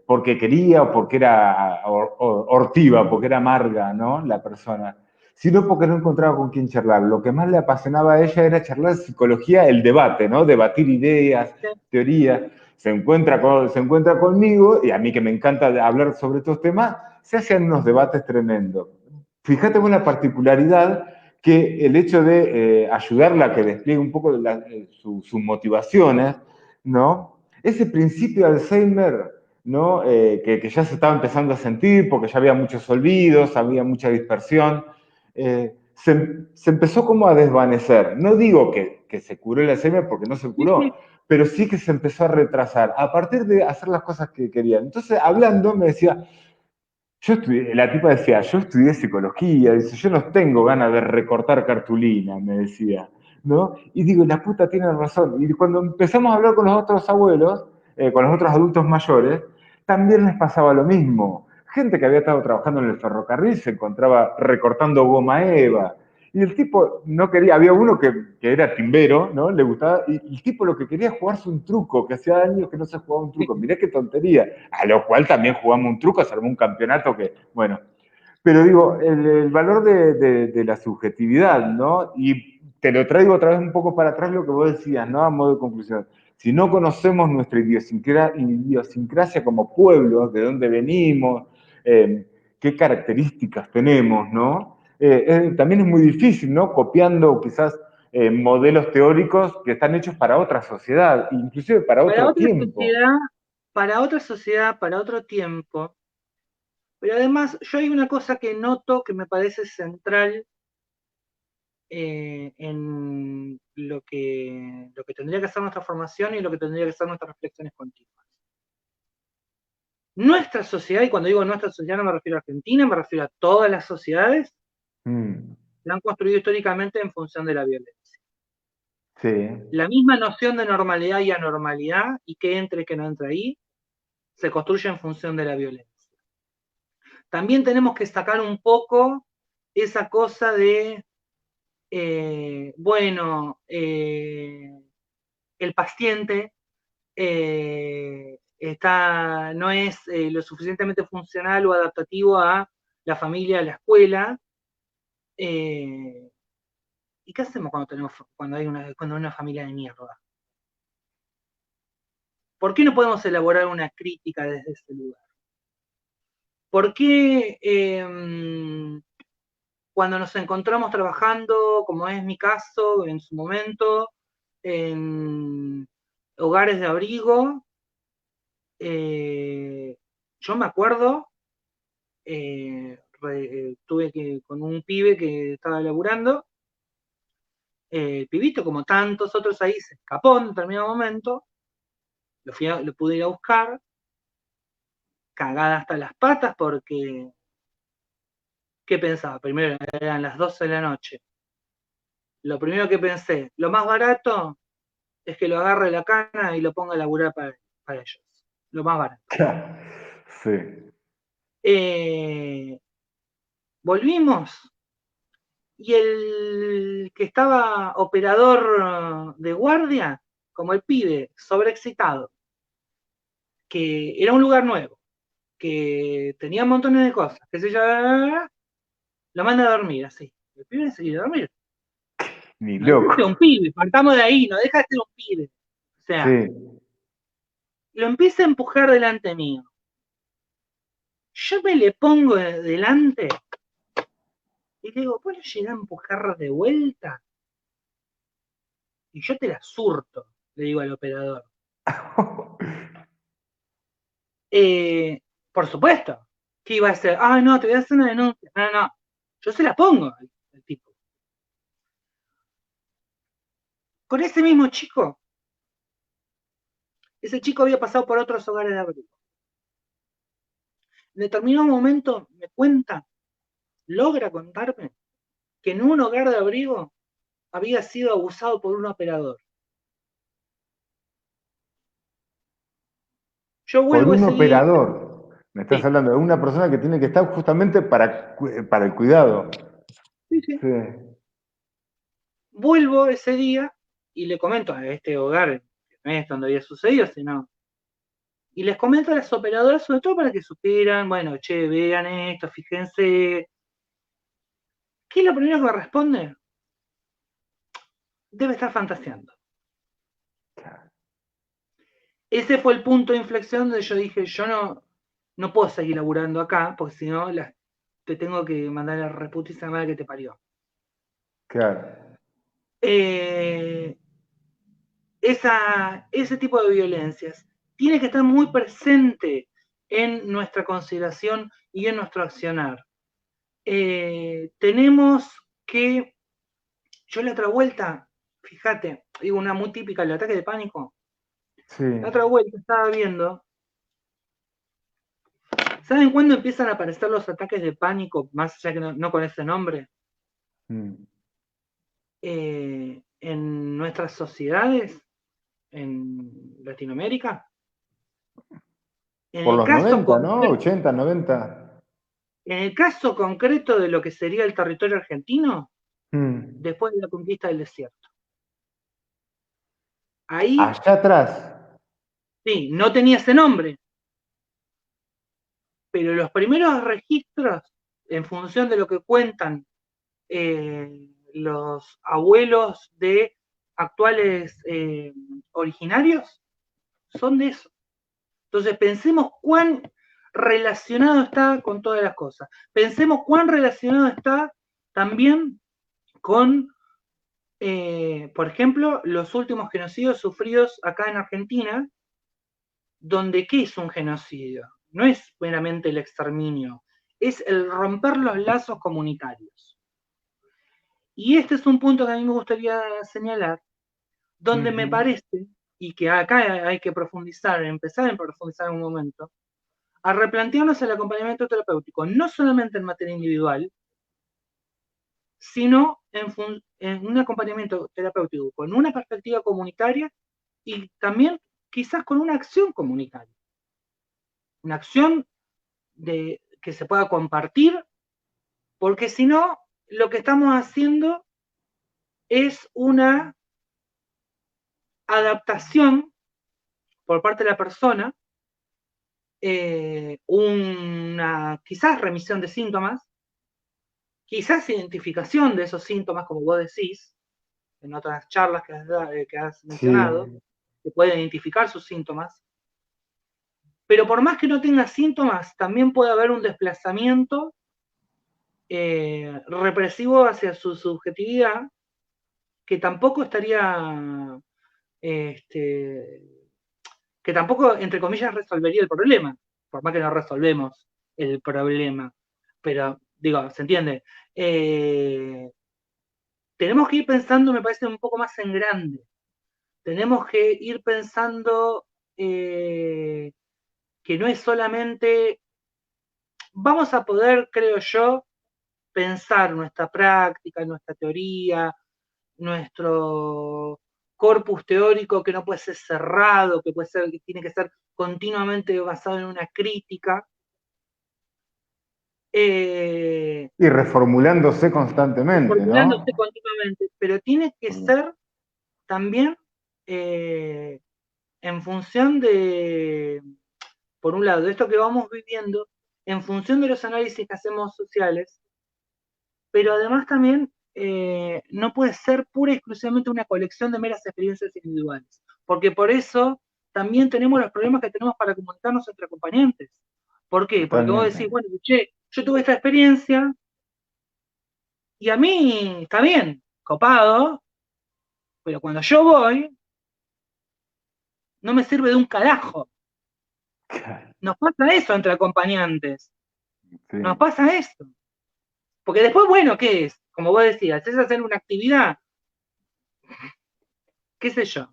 A: porque quería o porque era hortiva, porque era amarga, ¿no? La persona, sino porque no encontraba con quién charlar. Lo que más le apasionaba a ella era charlar psicología, el debate, ¿no? Debatir ideas, teorías. Se encuentra conmigo, y a mí que me encanta hablar sobre estos temas, se hacen unos debates tremendos. Fíjate una particularidad que el hecho de ayudarla a que despliegue un poco sus motivaciones, ¿no? Ese principio de Alzheimer, ¿no? Que ya se estaba empezando a sentir porque ya había muchos olvidos, había mucha dispersión, se empezó como a desvanecer. No digo que se curó el Alzheimer porque no se
B: Sí, sí.
A: curó, pero sí que se empezó a retrasar a partir de hacer las cosas que querían. Entonces, hablando, me decía, la tipa decía, yo estudié psicología, dice, yo no tengo ganas de recortar cartulina, me decía, ¿no? Y digo, la puta tiene razón. Y cuando empezamos a hablar con los otros abuelos, con los otros adultos mayores, también les pasaba lo mismo. Gente que había estado trabajando en el ferrocarril se encontraba recortando goma eva. Y el tipo no quería, había uno que era timbero, ¿no? Le gustaba, y el tipo lo que quería es jugarse un truco, que hacía años que no se jugaba un truco. Mirá qué tontería. A lo cual también jugamos un truco, se armó un campeonato que, bueno. Pero digo, el valor de la subjetividad, ¿no? Y te lo traigo otra vez un poco para atrás lo que vos decías, ¿no? A modo de conclusión. Si no conocemos nuestra idiosincrasia como pueblo, de dónde venimos, qué características tenemos, ¿no? También es muy difícil, ¿no? Copiando quizás modelos teóricos que están hechos para otra sociedad, inclusive para
B: Para
A: otro
B: otra
A: tiempo.
B: sociedad, para otra sociedad, para otro tiempo. Pero además, yo hay una cosa que noto que me parece central en lo que tendría que ser nuestra formación y lo que tendría que ser nuestras reflexiones continuas. Nuestra sociedad, y cuando digo nuestra sociedad no me refiero a Argentina, me refiero a todas las sociedades,
A: Mm,
B: la han construido históricamente en función de la violencia.
A: sí.
B: La misma noción de normalidad y anormalidad, y que entre y que no entre ahí, se construye en función de la violencia. También tenemos que sacar un poco esa cosa de, bueno, el paciente no es lo suficientemente funcional o adaptativo a la familia, a la escuela. ¿Y qué hacemos cuando hay una familia de mierda? ¿Por qué no podemos elaborar una crítica desde ese lugar? ¿Por qué cuando nos encontramos trabajando, como es mi caso en su momento, en hogares de abrigo, yo me acuerdo, tuve que con un pibe que estaba laburando, el pibito, como tantos otros ahí, se escapó en determinado momento, lo pude ir a buscar, cagada hasta las patas porque, ¿qué pensaba? Primero eran las 12 de la noche. Lo primero que pensé, lo más barato es que lo agarre la cana y lo ponga a laburar para ellos. Lo más barato.
A: Sí.
B: Volvimos y el que estaba operador de guardia, como el pibe, sobreexcitado, que era un lugar nuevo, que tenía montones de cosas, que se yo, lo manda a dormir así. El pibe se quiere dormir.
A: Ni
B: No deja de ser
A: loco.
B: un pibe, partamos de ahí, no deja de ser un pibe. O sea,
A: Sí.
B: lo empieza a empujar delante mío. Yo me le pongo delante y le digo, ¿puedo llegar a empujar de vuelta? Y yo te la surto, le digo al operador. Por supuesto. ¿Qué iba a hacer? Ah, no, te voy a hacer una denuncia. No, no, no. Yo se la pongo al tipo. Con ese mismo chico, ese chico había pasado por otros hogares de abrigo. En determinado momento me cuenta, logra contarme, que en un hogar de abrigo había sido abusado por un operador. Yo
A: Por
B: vuelvo
A: un
B: ese día.
A: operador. Me estás
B: Sí,
A: hablando de una persona que tiene que estar justamente para el cuidado.
B: sí, sí.
A: Sí.
B: Vuelvo ese día y le comento a este hogar, que no es donde había sucedido, sino. Y les comento a las operadoras, sobre todo para que supieran, bueno, che, vean esto, fíjense. ¿Qué es lo primero que me responde? Debe estar fantaseando. Ese fue el punto de inflexión donde yo dije, yo no puedo seguir laburando acá, porque si no te tengo que mandar a la reputiza madre que te parió.
A: Claro.
B: Ese tipo de violencias tiene que estar muy presente en nuestra consideración y en nuestro accionar. Tenemos que, yo la otra vuelta, fíjate, digo una muy típica, el ataque de pánico,
A: Sí.
B: la otra vuelta estaba viendo, ¿saben cuándo empiezan a aparecer los ataques de pánico, más allá que no con ese nombre?
A: Mm.
B: En nuestras sociedades, en Latinoamérica. En
A: Por
B: el
A: los
B: caso
A: 90, ¿no?
B: concreto,
A: 80, 90.
B: en el caso concreto de lo que sería el territorio argentino,
A: Mm.
B: después de la conquista del desierto. Ahí,
A: Allá atrás.
B: sí, no tenía ese nombre, pero los primeros registros, en función de lo que cuentan los abuelos de actuales originarios, son de eso. Entonces pensemos cuán relacionado está con todas las cosas. Pensemos cuán relacionado está también con, por ejemplo, los últimos genocidios sufridos acá en Argentina, donde ¿qué es un genocidio? No es meramente el exterminio, es el romper los lazos comunitarios. Y este es un punto que a mí me gustaría señalar, donde me parece, y que acá hay que profundizar, empezar a profundizar en un momento, a replantearnos el acompañamiento terapéutico, no solamente en materia individual, sino en un acompañamiento terapéutico con una perspectiva comunitaria y también quizás con una acción comunitaria, una acción que se pueda compartir, porque si no, lo que estamos haciendo es una adaptación por parte de la persona, una quizás remisión de síntomas, quizás identificación de esos síntomas, como vos decís, en otras charlas que has mencionado,
A: Sí.
B: que puede identificar sus síntomas, pero por más que no tenga síntomas, también puede haber un desplazamiento represivo hacia su subjetividad, que tampoco estaría, este, que tampoco, entre comillas, resolvería el problema, por más que no resolvemos el problema, pero digo, ¿se entiende? Tenemos que ir pensando, me parece, un poco más en grande. Tenemos que ir pensando quizás que no es solamente, vamos a poder, creo yo, pensar nuestra práctica, nuestra teoría, nuestro corpus teórico que no puede ser cerrado, que puede ser, que tiene que ser continuamente basado en una crítica.
A: Y reformulándose constantemente,
B: Reformulándose
A: ¿no?
B: continuamente, pero tiene que ser también eh, en función de, por un lado, de esto que vamos viviendo, en función de los análisis que hacemos sociales, pero además también no puede ser pura y exclusivamente una colección de meras experiencias individuales, porque por eso también tenemos los problemas que tenemos para comunicarnos entre acompañantes. ¿Por qué? Porque vos decís,
A: Totalmente.
B: bueno, che, yo tuve esta experiencia y a mí está bien, copado, pero cuando yo voy, no me sirve de un carajo. Nos pasa eso entre acompañantes, nos
A: Sí.
B: pasa eso. Porque después, bueno, ¿qué es? Como vos decías, es hacer una actividad, qué sé yo.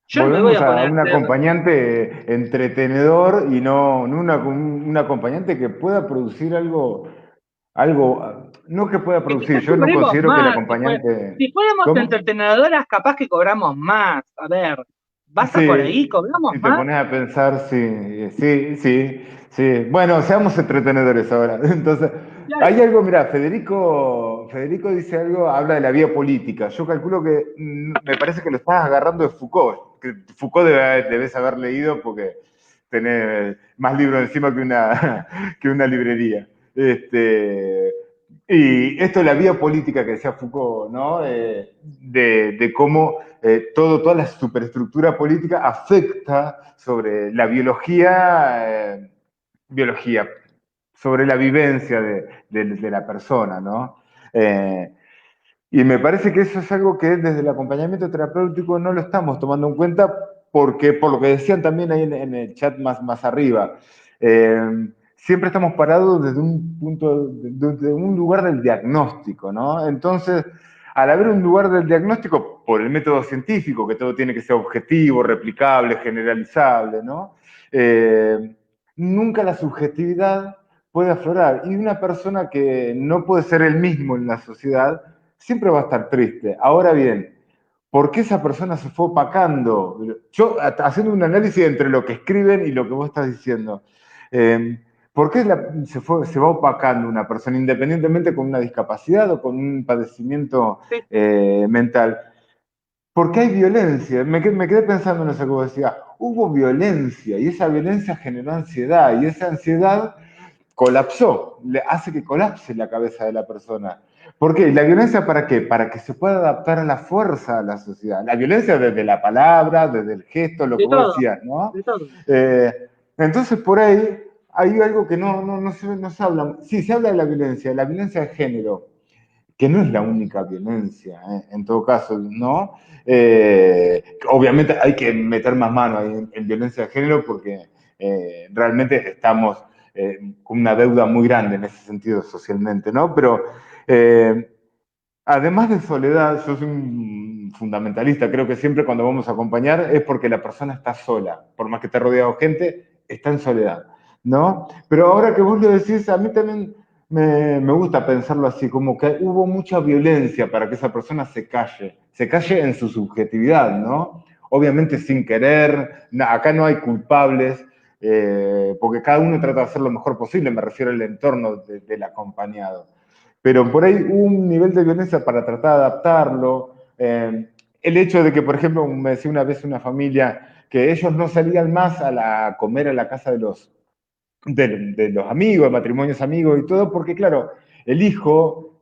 B: Yo no me voy
A: Volvemos
B: a
A: a
B: poner a
A: un
B: hacer.
A: acompañante entretenedor y no un acompañante que pueda producir algo, no que pueda
B: Que
A: producir,
B: quizás
A: yo no
B: cobremos
A: considero que el
B: más.
A: acompañante,
B: Si fuéramos
A: ¿cómo?
B: entretenedoras, capaz que cobramos más. A ver, ¿vas a por ahí?
A: Sí,
B: ¿Cobramos
A: si te
B: más?
A: pones a pensar, sí, sí, sí, sí. Bueno, seamos entretenedores ahora. Entonces,
B: Claro.
A: hay algo, mira, Federico dice algo, habla de la vía política. Yo calculo que me parece que lo estás agarrando de Foucault, que Foucault debes haber leído porque tenés más libros encima que una librería. Y esto es la vía política que decía Foucault, ¿no? De cómo toda la superestructura política afecta sobre la biología, sobre la vivencia de la persona, ¿no? Eh, y me parece que eso es algo que desde el acompañamiento terapéutico no lo estamos tomando en cuenta porque, por lo que decían también ahí en el chat más arriba, siempre estamos parados desde un punto, desde un lugar del diagnóstico, ¿no? Entonces, al haber un lugar del diagnóstico, por el método científico, que todo tiene que ser objetivo, replicable, generalizable, ¿no? Nunca la subjetividad puede aflorar. Y una persona que no puede ser el mismo en la sociedad, siempre va a estar triste. Ahora bien, ¿por qué esa persona se fue opacando? Yo, haciendo un análisis entre lo que escriben y lo que vos estás diciendo, ¿por qué se va opacando una persona, independientemente con una discapacidad o con un padecimiento
B: Sí,
A: mental? Porque hay violencia. Me quedé pensando en eso que vos decías. Hubo violencia y esa violencia generó ansiedad y esa ansiedad colapsó, le hace que colapse la cabeza de la persona. ¿Por qué? ¿La violencia para qué? Para que se pueda adaptar a la fuerza a la sociedad. La violencia desde la palabra, desde el gesto, lo que
B: de
A: vos
B: todo,
A: decías, ¿no?
B: de todo.
A: Eh, entonces, por ahí hay algo que no se habla. Sí, se habla de la violencia de género, que no es la única violencia, en todo caso, ¿no? Obviamente hay que meter más mano ahí en violencia de género porque realmente estamos con una deuda muy grande en ese sentido socialmente, ¿no? Pero eh, además de soledad, yo soy un fundamentalista, creo que siempre cuando vamos a acompañar es porque la persona está sola, por más que esté rodeado de gente, está en soledad, ¿no? Pero ahora que vos lo decís, a mí también me gusta pensarlo así, como que hubo mucha violencia para que esa persona se calle en su subjetividad, ¿no? Obviamente sin querer, acá no hay culpables, porque cada uno trata de hacer lo mejor posible, me refiero al entorno del acompañado. Pero por ahí hubo un nivel de violencia para tratar de adaptarlo. El hecho de que, por ejemplo, me decía una vez una familia que ellos no salían más a comer a la casa de los amigos, de matrimonios amigos y todo, porque claro, el hijo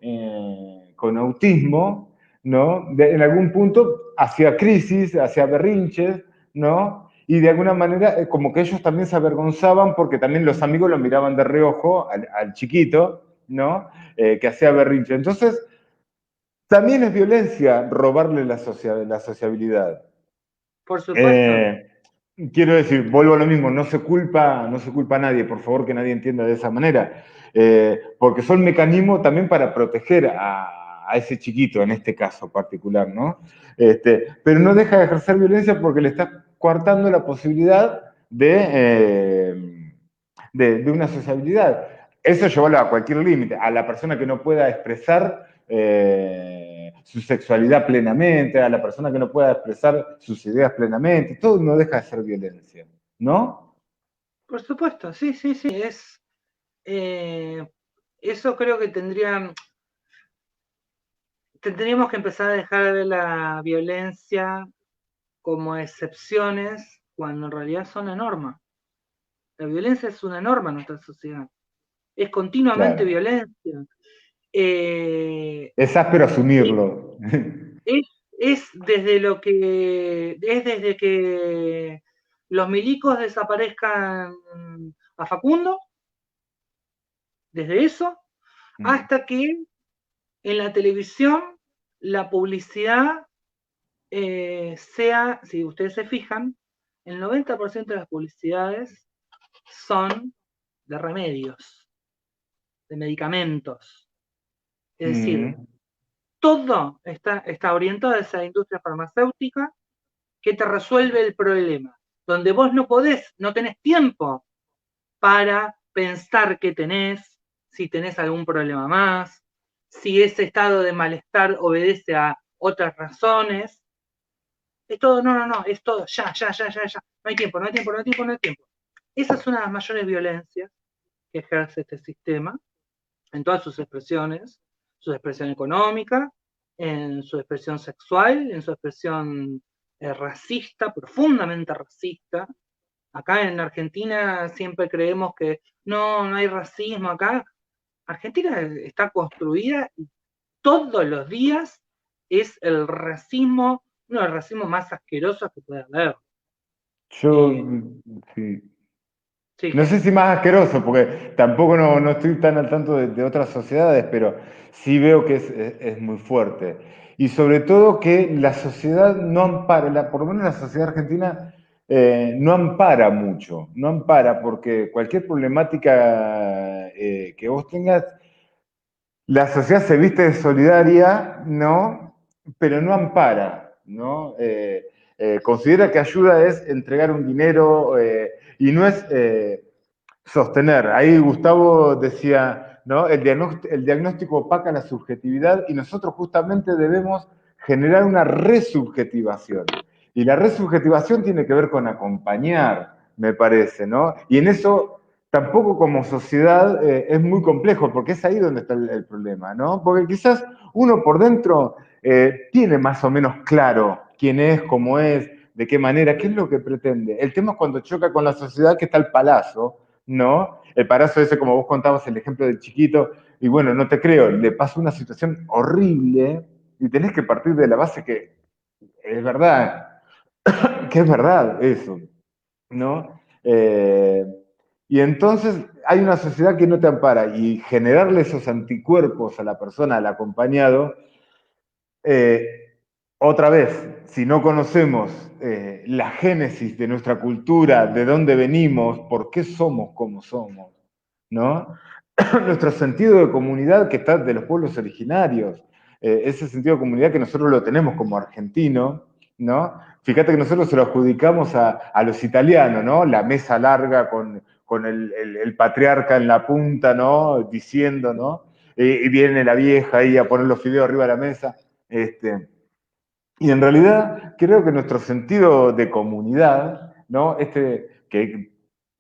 A: con autismo, ¿no? En algún punto hacía crisis, hacía berrinches, ¿no? Y de alguna manera, como que ellos también se avergonzaban porque también los amigos lo miraban de reojo al chiquito, ¿no? Que hacía berrinche. Entonces, también es violencia robarle la sociabilidad.
B: Por supuesto.
A: Eh, quiero decir, vuelvo a lo mismo, no se culpa a nadie, por favor que nadie entienda de esa manera, porque son mecanismos también para proteger a ese chiquito, en este caso particular, ¿no? Pero no deja de ejercer violencia porque le está coartando la posibilidad de una sociabilidad. Eso llevarlo a cualquier límite, a la persona que no pueda expresar su sexualidad plenamente, a la persona que no pueda expresar sus ideas plenamente, todo no deja de ser violencia, ¿no?
B: Por supuesto, sí, sí, sí. Eso creo que tendríamos que empezar a dejar de ver la violencia como excepciones cuando en realidad son la norma. La violencia es una norma en nuestra sociedad. Es continuamente
A: Claro.
B: violencia. Eh,
A: Es áspero asumirlo.
B: es, es desde que los milicos desaparezcan a Facundo, desde eso, hasta que en la televisión la publicidad sea, si ustedes se fijan, el 90% de las publicidades son de remedios, de medicamentos. Es decir, todo está orientado a esa industria farmacéutica que te resuelve el problema. Donde vos no tenés tiempo para pensar qué tenés, si tenés algún problema más, si ese estado de malestar obedece a otras razones. Es todo, no, es todo, ya. No hay tiempo, no hay tiempo, no hay tiempo, no hay tiempo. Esa es una de las mayores violencias que ejerce este sistema en todas sus expresiones, su expresión económica, en su expresión sexual, en su expresión racista, profundamente racista. Acá en Argentina siempre creemos que no hay racismo acá. Argentina está construida y todos los días es el racismo, uno de los racismos más asquerosos que puede haber.
A: Yo,
B: Eh,
A: sí.
B: sí,
A: No
B: que
A: sé si más asqueroso, porque tampoco no estoy tan al tanto de otras sociedades, pero sí veo que es muy fuerte. Y sobre todo que la sociedad no ampara, por lo menos la sociedad argentina no ampara mucho, no ampara, porque cualquier problemática que vos tengas, la sociedad se viste de solidaria, ¿no? Pero no ampara, ¿no? Considera que ayuda es entregar un dinero y no es sostener. Ahí Gustavo decía, ¿no? El diagnóstico opaca la subjetividad y nosotros justamente debemos generar una resubjetivación. Y la resubjetivación tiene que ver con acompañar, me parece, ¿no? Y en eso tampoco como sociedad es muy complejo, porque es ahí donde está el problema, ¿no? Porque quizás uno por dentro tiene más o menos claro quién es, cómo es, de qué manera, qué es lo que pretende. El tema es cuando choca con la sociedad que está el palazo, ¿no? El palazo ese, como vos contabas, el ejemplo del chiquito, y bueno, no te creo, le pasa una situación horrible y tenés que partir de la base es que es verdad eso, ¿no? Y entonces hay una sociedad que no te ampara y generarle esos anticuerpos a la persona, al acompañado, eh, otra vez, si no conocemos la génesis de nuestra cultura, de dónde venimos, por qué somos como somos, ¿no? Nuestro sentido de comunidad que está de los pueblos originarios, ese sentido de comunidad que nosotros lo tenemos como argentino, ¿no? Fíjate que nosotros se lo adjudicamos a los italianos, ¿no? La mesa larga con el patriarca en la punta, ¿no? Diciendo, ¿no? Y viene la vieja ahí a poner los fideos arriba de la mesa. Y en realidad creo que nuestro sentido de comunidad, ¿no? Que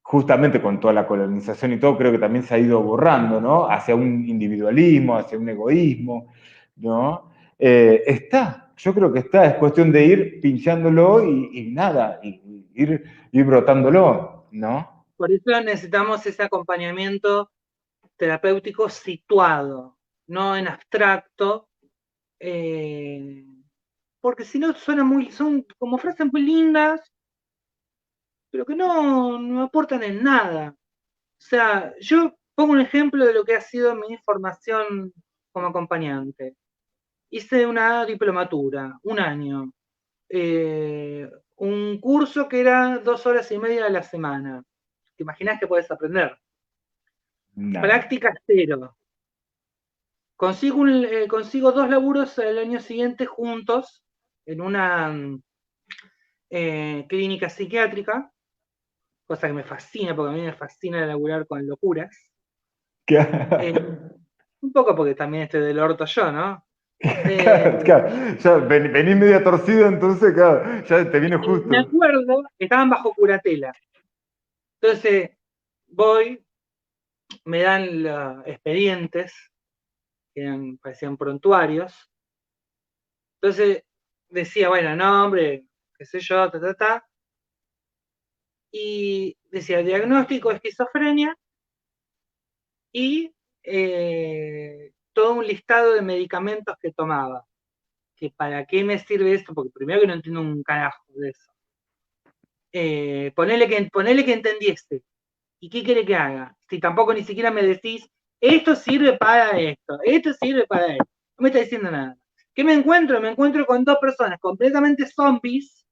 A: justamente con toda la colonización y todo, creo que también se ha ido borrando, ¿no? Hacia un individualismo, hacia un egoísmo, ¿no? Yo creo que está, es cuestión de ir pinchándolo y nada, ir brotándolo, ¿no?
B: por eso necesitamos ese acompañamiento terapéutico situado, no en abstracto, eh, porque si no son como frases muy lindas, pero que no aportan en nada. O sea, yo pongo un ejemplo de lo que ha sido mi formación como acompañante. Hice una diplomatura, un año, un curso que era 2 horas y media a la semana. ¿Te imaginas que puedes aprender?
A: Nada.
B: Práctica cero. Consigo 2 laburos el año siguiente juntos en una clínica psiquiátrica cosa que me fascina, porque a mí me fascina laburar con locuras. Eh, un poco porque también estoy del orto yo, ¿no?
A: Claro,
B: Eh,
A: claro. Ya venís media torcida, entonces, claro, ya te viene
B: y me
A: justo.
B: acuerdo, estaban bajo curatela. Entonces voy, me dan los expedientes, que parecían prontuarios. Entonces decía, bueno, nombre, qué sé yo, ta, ta, ta. Y decía, diagnóstico de esquizofrenia y todo un listado de medicamentos que tomaba. Que para qué me sirve esto, porque primero que no entiendo un carajo de eso. Ponele que entendieste. ¿Y qué quiere que haga? Si tampoco ni siquiera me decís, esto sirve para esto, esto sirve para esto. No me está diciendo nada. ¿Qué me encuentro? Me encuentro con dos personas completamente zombies,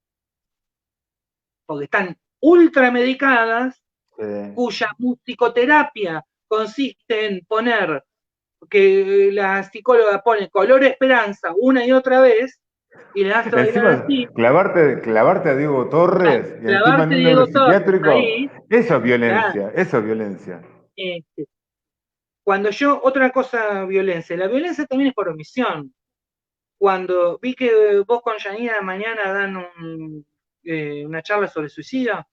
B: porque están ultra medicadas, cuya musicoterapia consiste en poner, que la psicóloga pone color esperanza una y otra vez, y le hace bailar
A: Encima,
B: así,
A: clavarte a Diego Torres y encima en
B: clavarte
A: un
B: Diego Torres
A: neuropsiquiátrico,
B: ahí,
A: eso es
B: claro,
A: violencia, eso es viencia.
B: este, cuando yo, otra cosa, violencia, la violencia también es por omisión. Cuando vi que vos con Janina mañana dan una charla sobre suicidio,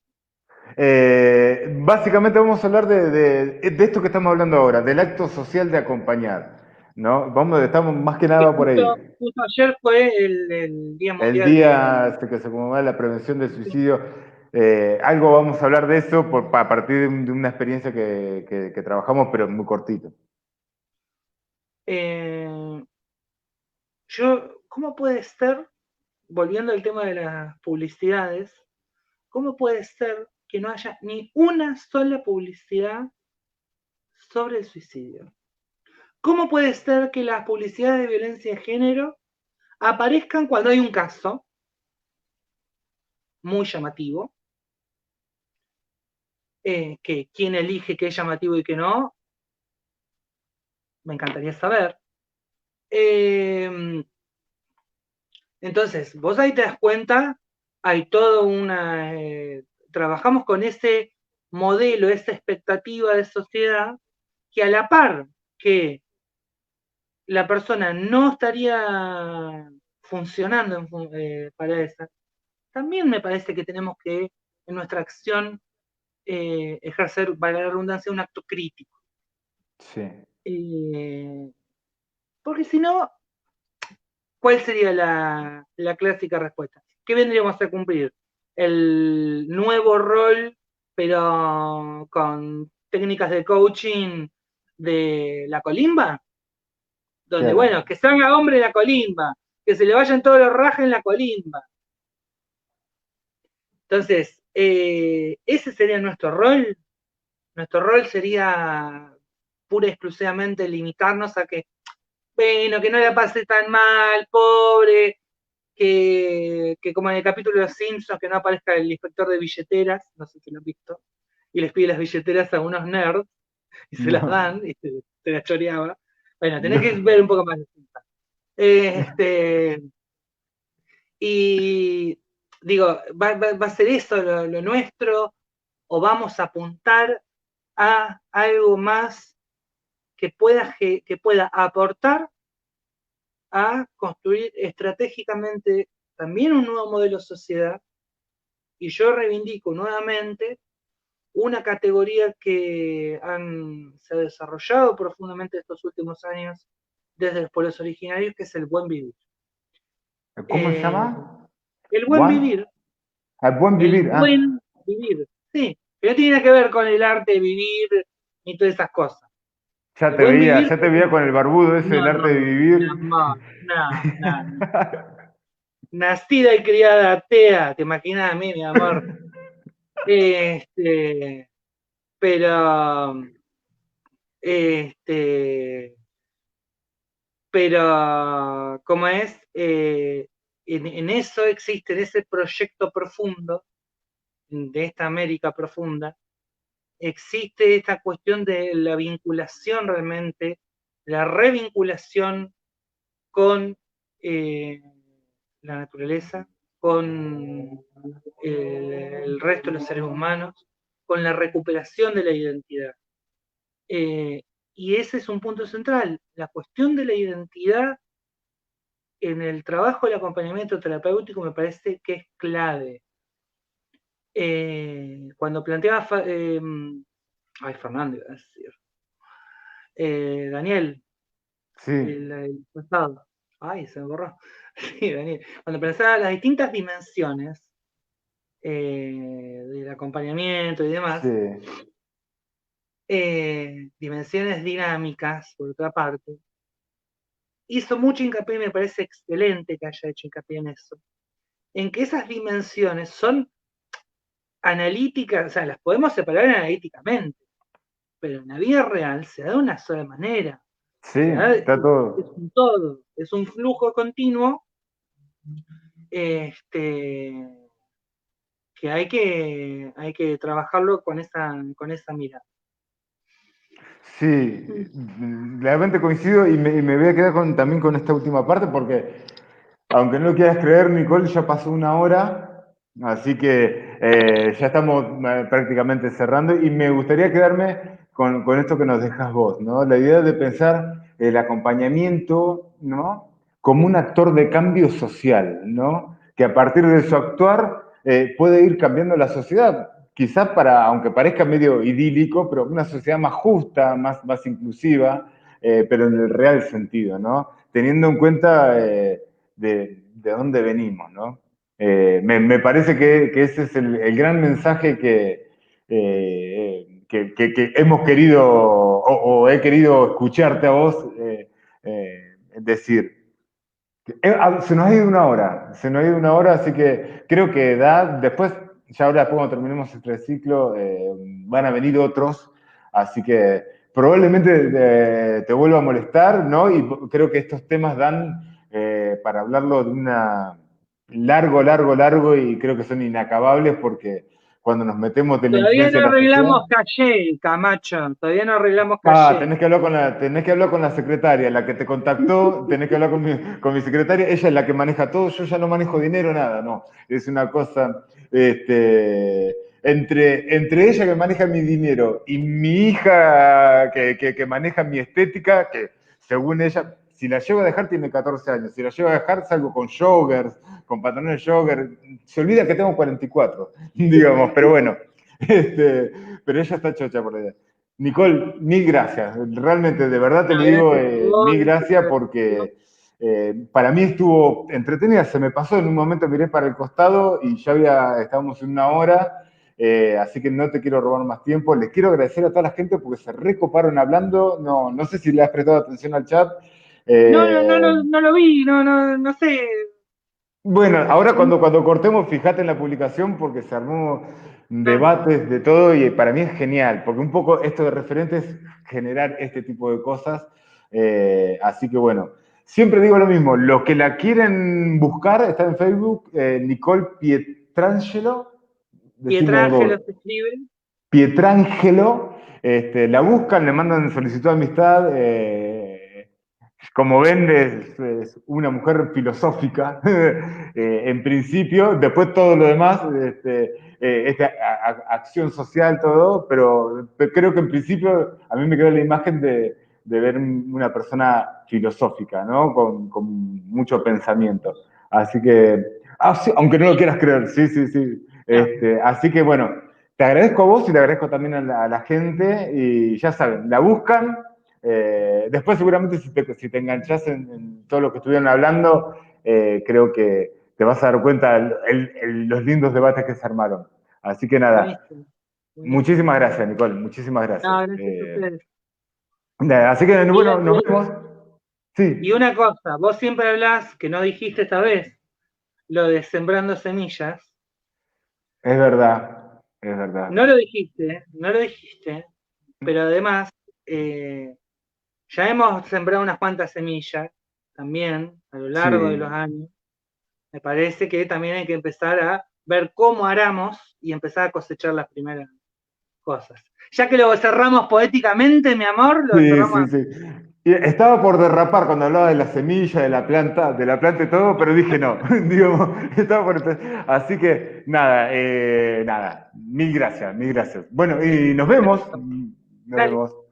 A: Básicamente vamos a hablar de esto que estamos hablando ahora, del acto social de acompañar, ¿no? Estamos más que
B: que
A: nada por ahí.
B: justo ayer fue el Día
A: El
B: Mundial
A: día
B: de...
A: que se conmemora la prevención del suicidio, algo vamos a hablar de eso a partir de una experiencia que trabajamos, pero muy cortito.
B: Eh, ¿Cómo puede ser, volviendo al tema de las publicidades, cómo puede ser que no haya ni una sola publicidad sobre el suicidio? ¿Cómo puede ser que las publicidades de violencia de género aparezcan cuando hay un caso muy llamativo, que quién elige qué es llamativo y qué no? Me encantaría saber. Eh, entonces, vos ahí te das cuenta, hay toda una... trabajamos con ese modelo, esa expectativa de sociedad, que a la par que la persona no estaría funcionando para esa, también me parece que tenemos que en nuestra acción ejercer, valga la redundancia, un acto crítico.
A: Sí.
B: Eh, porque si no, ¿cuál sería la clásica respuesta? ¿Qué vendríamos a cumplir? El nuevo rol, pero con técnicas de coaching de la colimba, donde, bueno,
A: Claro.
B: que salga hombre la colimba, que se le vayan todos los rajes en la colimba. Entonces, ese sería nuestro rol. Nuestro rol sería pura y exclusivamente limitarnos a que, bueno, que no la pase tan mal, pobre, que como en el capítulo de los Simpsons, que no aparezca el inspector de billeteras, no sé si lo han visto, y les pide las billeteras a unos nerds, y se las
A: No,
B: dan, y se las choreaba. Bueno, tenés que
A: no.
B: ver un poco más de Simpsons. Este, y digo, ¿va a ser eso lo nuestro? ¿O vamos a apuntar a algo más que pueda aportar a construir estratégicamente también un nuevo modelo de sociedad? Y yo reivindico nuevamente una categoría que se ha desarrollado profundamente estos últimos años desde los pueblos originarios, que es el buen vivir.
A: ¿Cómo se
B: Eh,
A: llama?
B: el buen
A: Juan.
B: vivir,
A: Al buen
B: el
A: vivir. Ah,
B: buen vivir, sí, que no tiene nada que ver con el arte de vivir ni todas esas cosas. El buen vivir,
A: ya te veía con el barbudo ese del
B: no,
A: arte de
B: mi
A: vivir.
B: amor, no, no, no. Nacida y criada atea, te imaginas a mí, mi amor. Este, pero, este, pero, ¿cómo es? En eso existe, en ese proyecto profundo, de esta América profunda, existe esta cuestión de la vinculación realmente, la revinculación con la naturaleza, con el resto de los seres humanos, con la recuperación de la identidad. Y ese es un punto central. La cuestión de la identidad en el trabajo del acompañamiento terapéutico me parece que es clave. Cuando planteaba Fernando, iba a decir. Daniel,
A: Sí,
B: el pasado. Ay, se me borró. Sí, Daniel. Cuando pensaba las distintas dimensiones del acompañamiento y demás,
A: sí,
B: dimensiones dinámicas, por otra parte, hizo mucho hincapié, y me parece excelente que haya hecho hincapié en eso, en que esas dimensiones son analíticas, o sea, las podemos separar analíticamente, pero en la vida real se da de una sola manera.
A: sí,
B: Se da,
A: está
B: es
A: todo.
B: un todo, es un flujo continuo que hay que trabajarlo con esa mirada.
A: Sí, realmente coincido y me voy a quedar también con esta última parte porque, aunque no lo quieras creer, Nicole, ya pasó una hora, así que ya estamos prácticamente cerrando y me gustaría quedarme con esto que nos dejas vos, ¿no? La idea de pensar el acompañamiento, ¿no? Como un actor de cambio social, ¿no? Que a partir de su actuar puede ir cambiando la sociedad, quizás para, aunque parezca medio idílico, pero una sociedad más justa, más inclusiva, pero en el real sentido, ¿no? Teniendo en cuenta de dónde venimos, ¿no? Me parece que ese es el gran mensaje que hemos querido o he querido escucharte a vos decir. Se nos ha ido una hora, se nos ha ido una hora, así que creo que después, ya ahora después cuando terminemos este ciclo, van a venir otros, así que probablemente te vuelva a molestar, ¿no? Y creo que estos temas dan para hablarlo de una largo, y creo que son inacabables porque cuando nos metemos de la
B: Todavía
A: incidencia
B: no
A: de la sociedad.
B: arreglamos calle, Camacho, todavía no arreglamos
A: Ah,
B: calle.
A: tenés que hablar con la secretaria, la que te contactó, tenés que hablar con mi secretaria, ella es la que maneja todo, yo ya no manejo dinero, nada, no. Es una cosa, entre ella que maneja mi dinero y mi hija que maneja mi estética, que según ella, si la llevo a dejar tiene 14 años, si la llevo a dejar salgo con joggers, con pantalones de jogger, se olvida que tengo 44, digamos, pero bueno, pero ella está chocha por allá. Nicole, mil gracias. Realmente, de verdad te
B: No,
A: lo digo,
B: gracias a vos,
A: mil gracias
B: gracias a vos.
A: porque para mí estuvo entretenida. Se me pasó, en un momento miré para el costado y ya estábamos en una hora, así que no te quiero robar más tiempo. Les quiero agradecer a toda la gente porque se recoparon hablando. No sé si le has prestado atención al chat. Eh,
B: No lo vi, no sé.
A: bueno, ahora cuando cortemos, fíjate en la publicación porque se armó
B: Ah,
A: debates de todo y para mí es genial, porque un poco esto de referentes es generar este tipo de cosas. Así que bueno, siempre digo lo mismo, los que la quieren buscar, está en Facebook, Nicole Pietrangelo, decime
B: Pietrangelo
A: vos,
B: se escribe.
A: Pietrangelo, la buscan, le mandan solicitud de amistad. Como ven, es una mujer filosófica en principio, después todo lo demás, acción social, todo, pero creo que en principio a mí me quedó la imagen de ver una persona filosófica, ¿no? Con mucho pensamiento. Así que, sí, aunque no lo quieras creer, sí, sí, sí.
B: Ah,
A: Así que bueno, te agradezco a vos y le agradezco también a la gente y ya saben, la buscan. Después seguramente si te enganchas en todo lo que estuvieron hablando, creo que te vas a dar cuenta los lindos debates que se armaron. Así que nada,
B: buenísimo, buenísimo.
A: muchísimas gracias, Nicole, muchísimas gracias.
B: No, gracias a ustedes.
A: Así que
B: Y,
A: bueno, nos vemos.
B: y
A: Sí,
B: una cosa, vos siempre hablás, que no dijiste esta vez, lo de sembrando semillas.
A: es verdad, es verdad.
B: No lo dijiste, pero además ya hemos sembrado unas cuantas semillas también a lo largo de los
A: Sí,
B: años. Me parece que también hay que empezar a ver cómo aramos y empezar a cosechar las primeras cosas. Ya que lo cerramos poéticamente, mi amor, lo
A: sí,
B: cerramos
A: sí,
B: así.
A: sí. Y estaba por derrapar cuando hablaba de la semilla, de la planta y todo, pero dije no, digamos, estaba por así que nada, nada, mil gracias, mil gracias. Bueno, y nos vemos, nos
B: Dale.
A: vemos.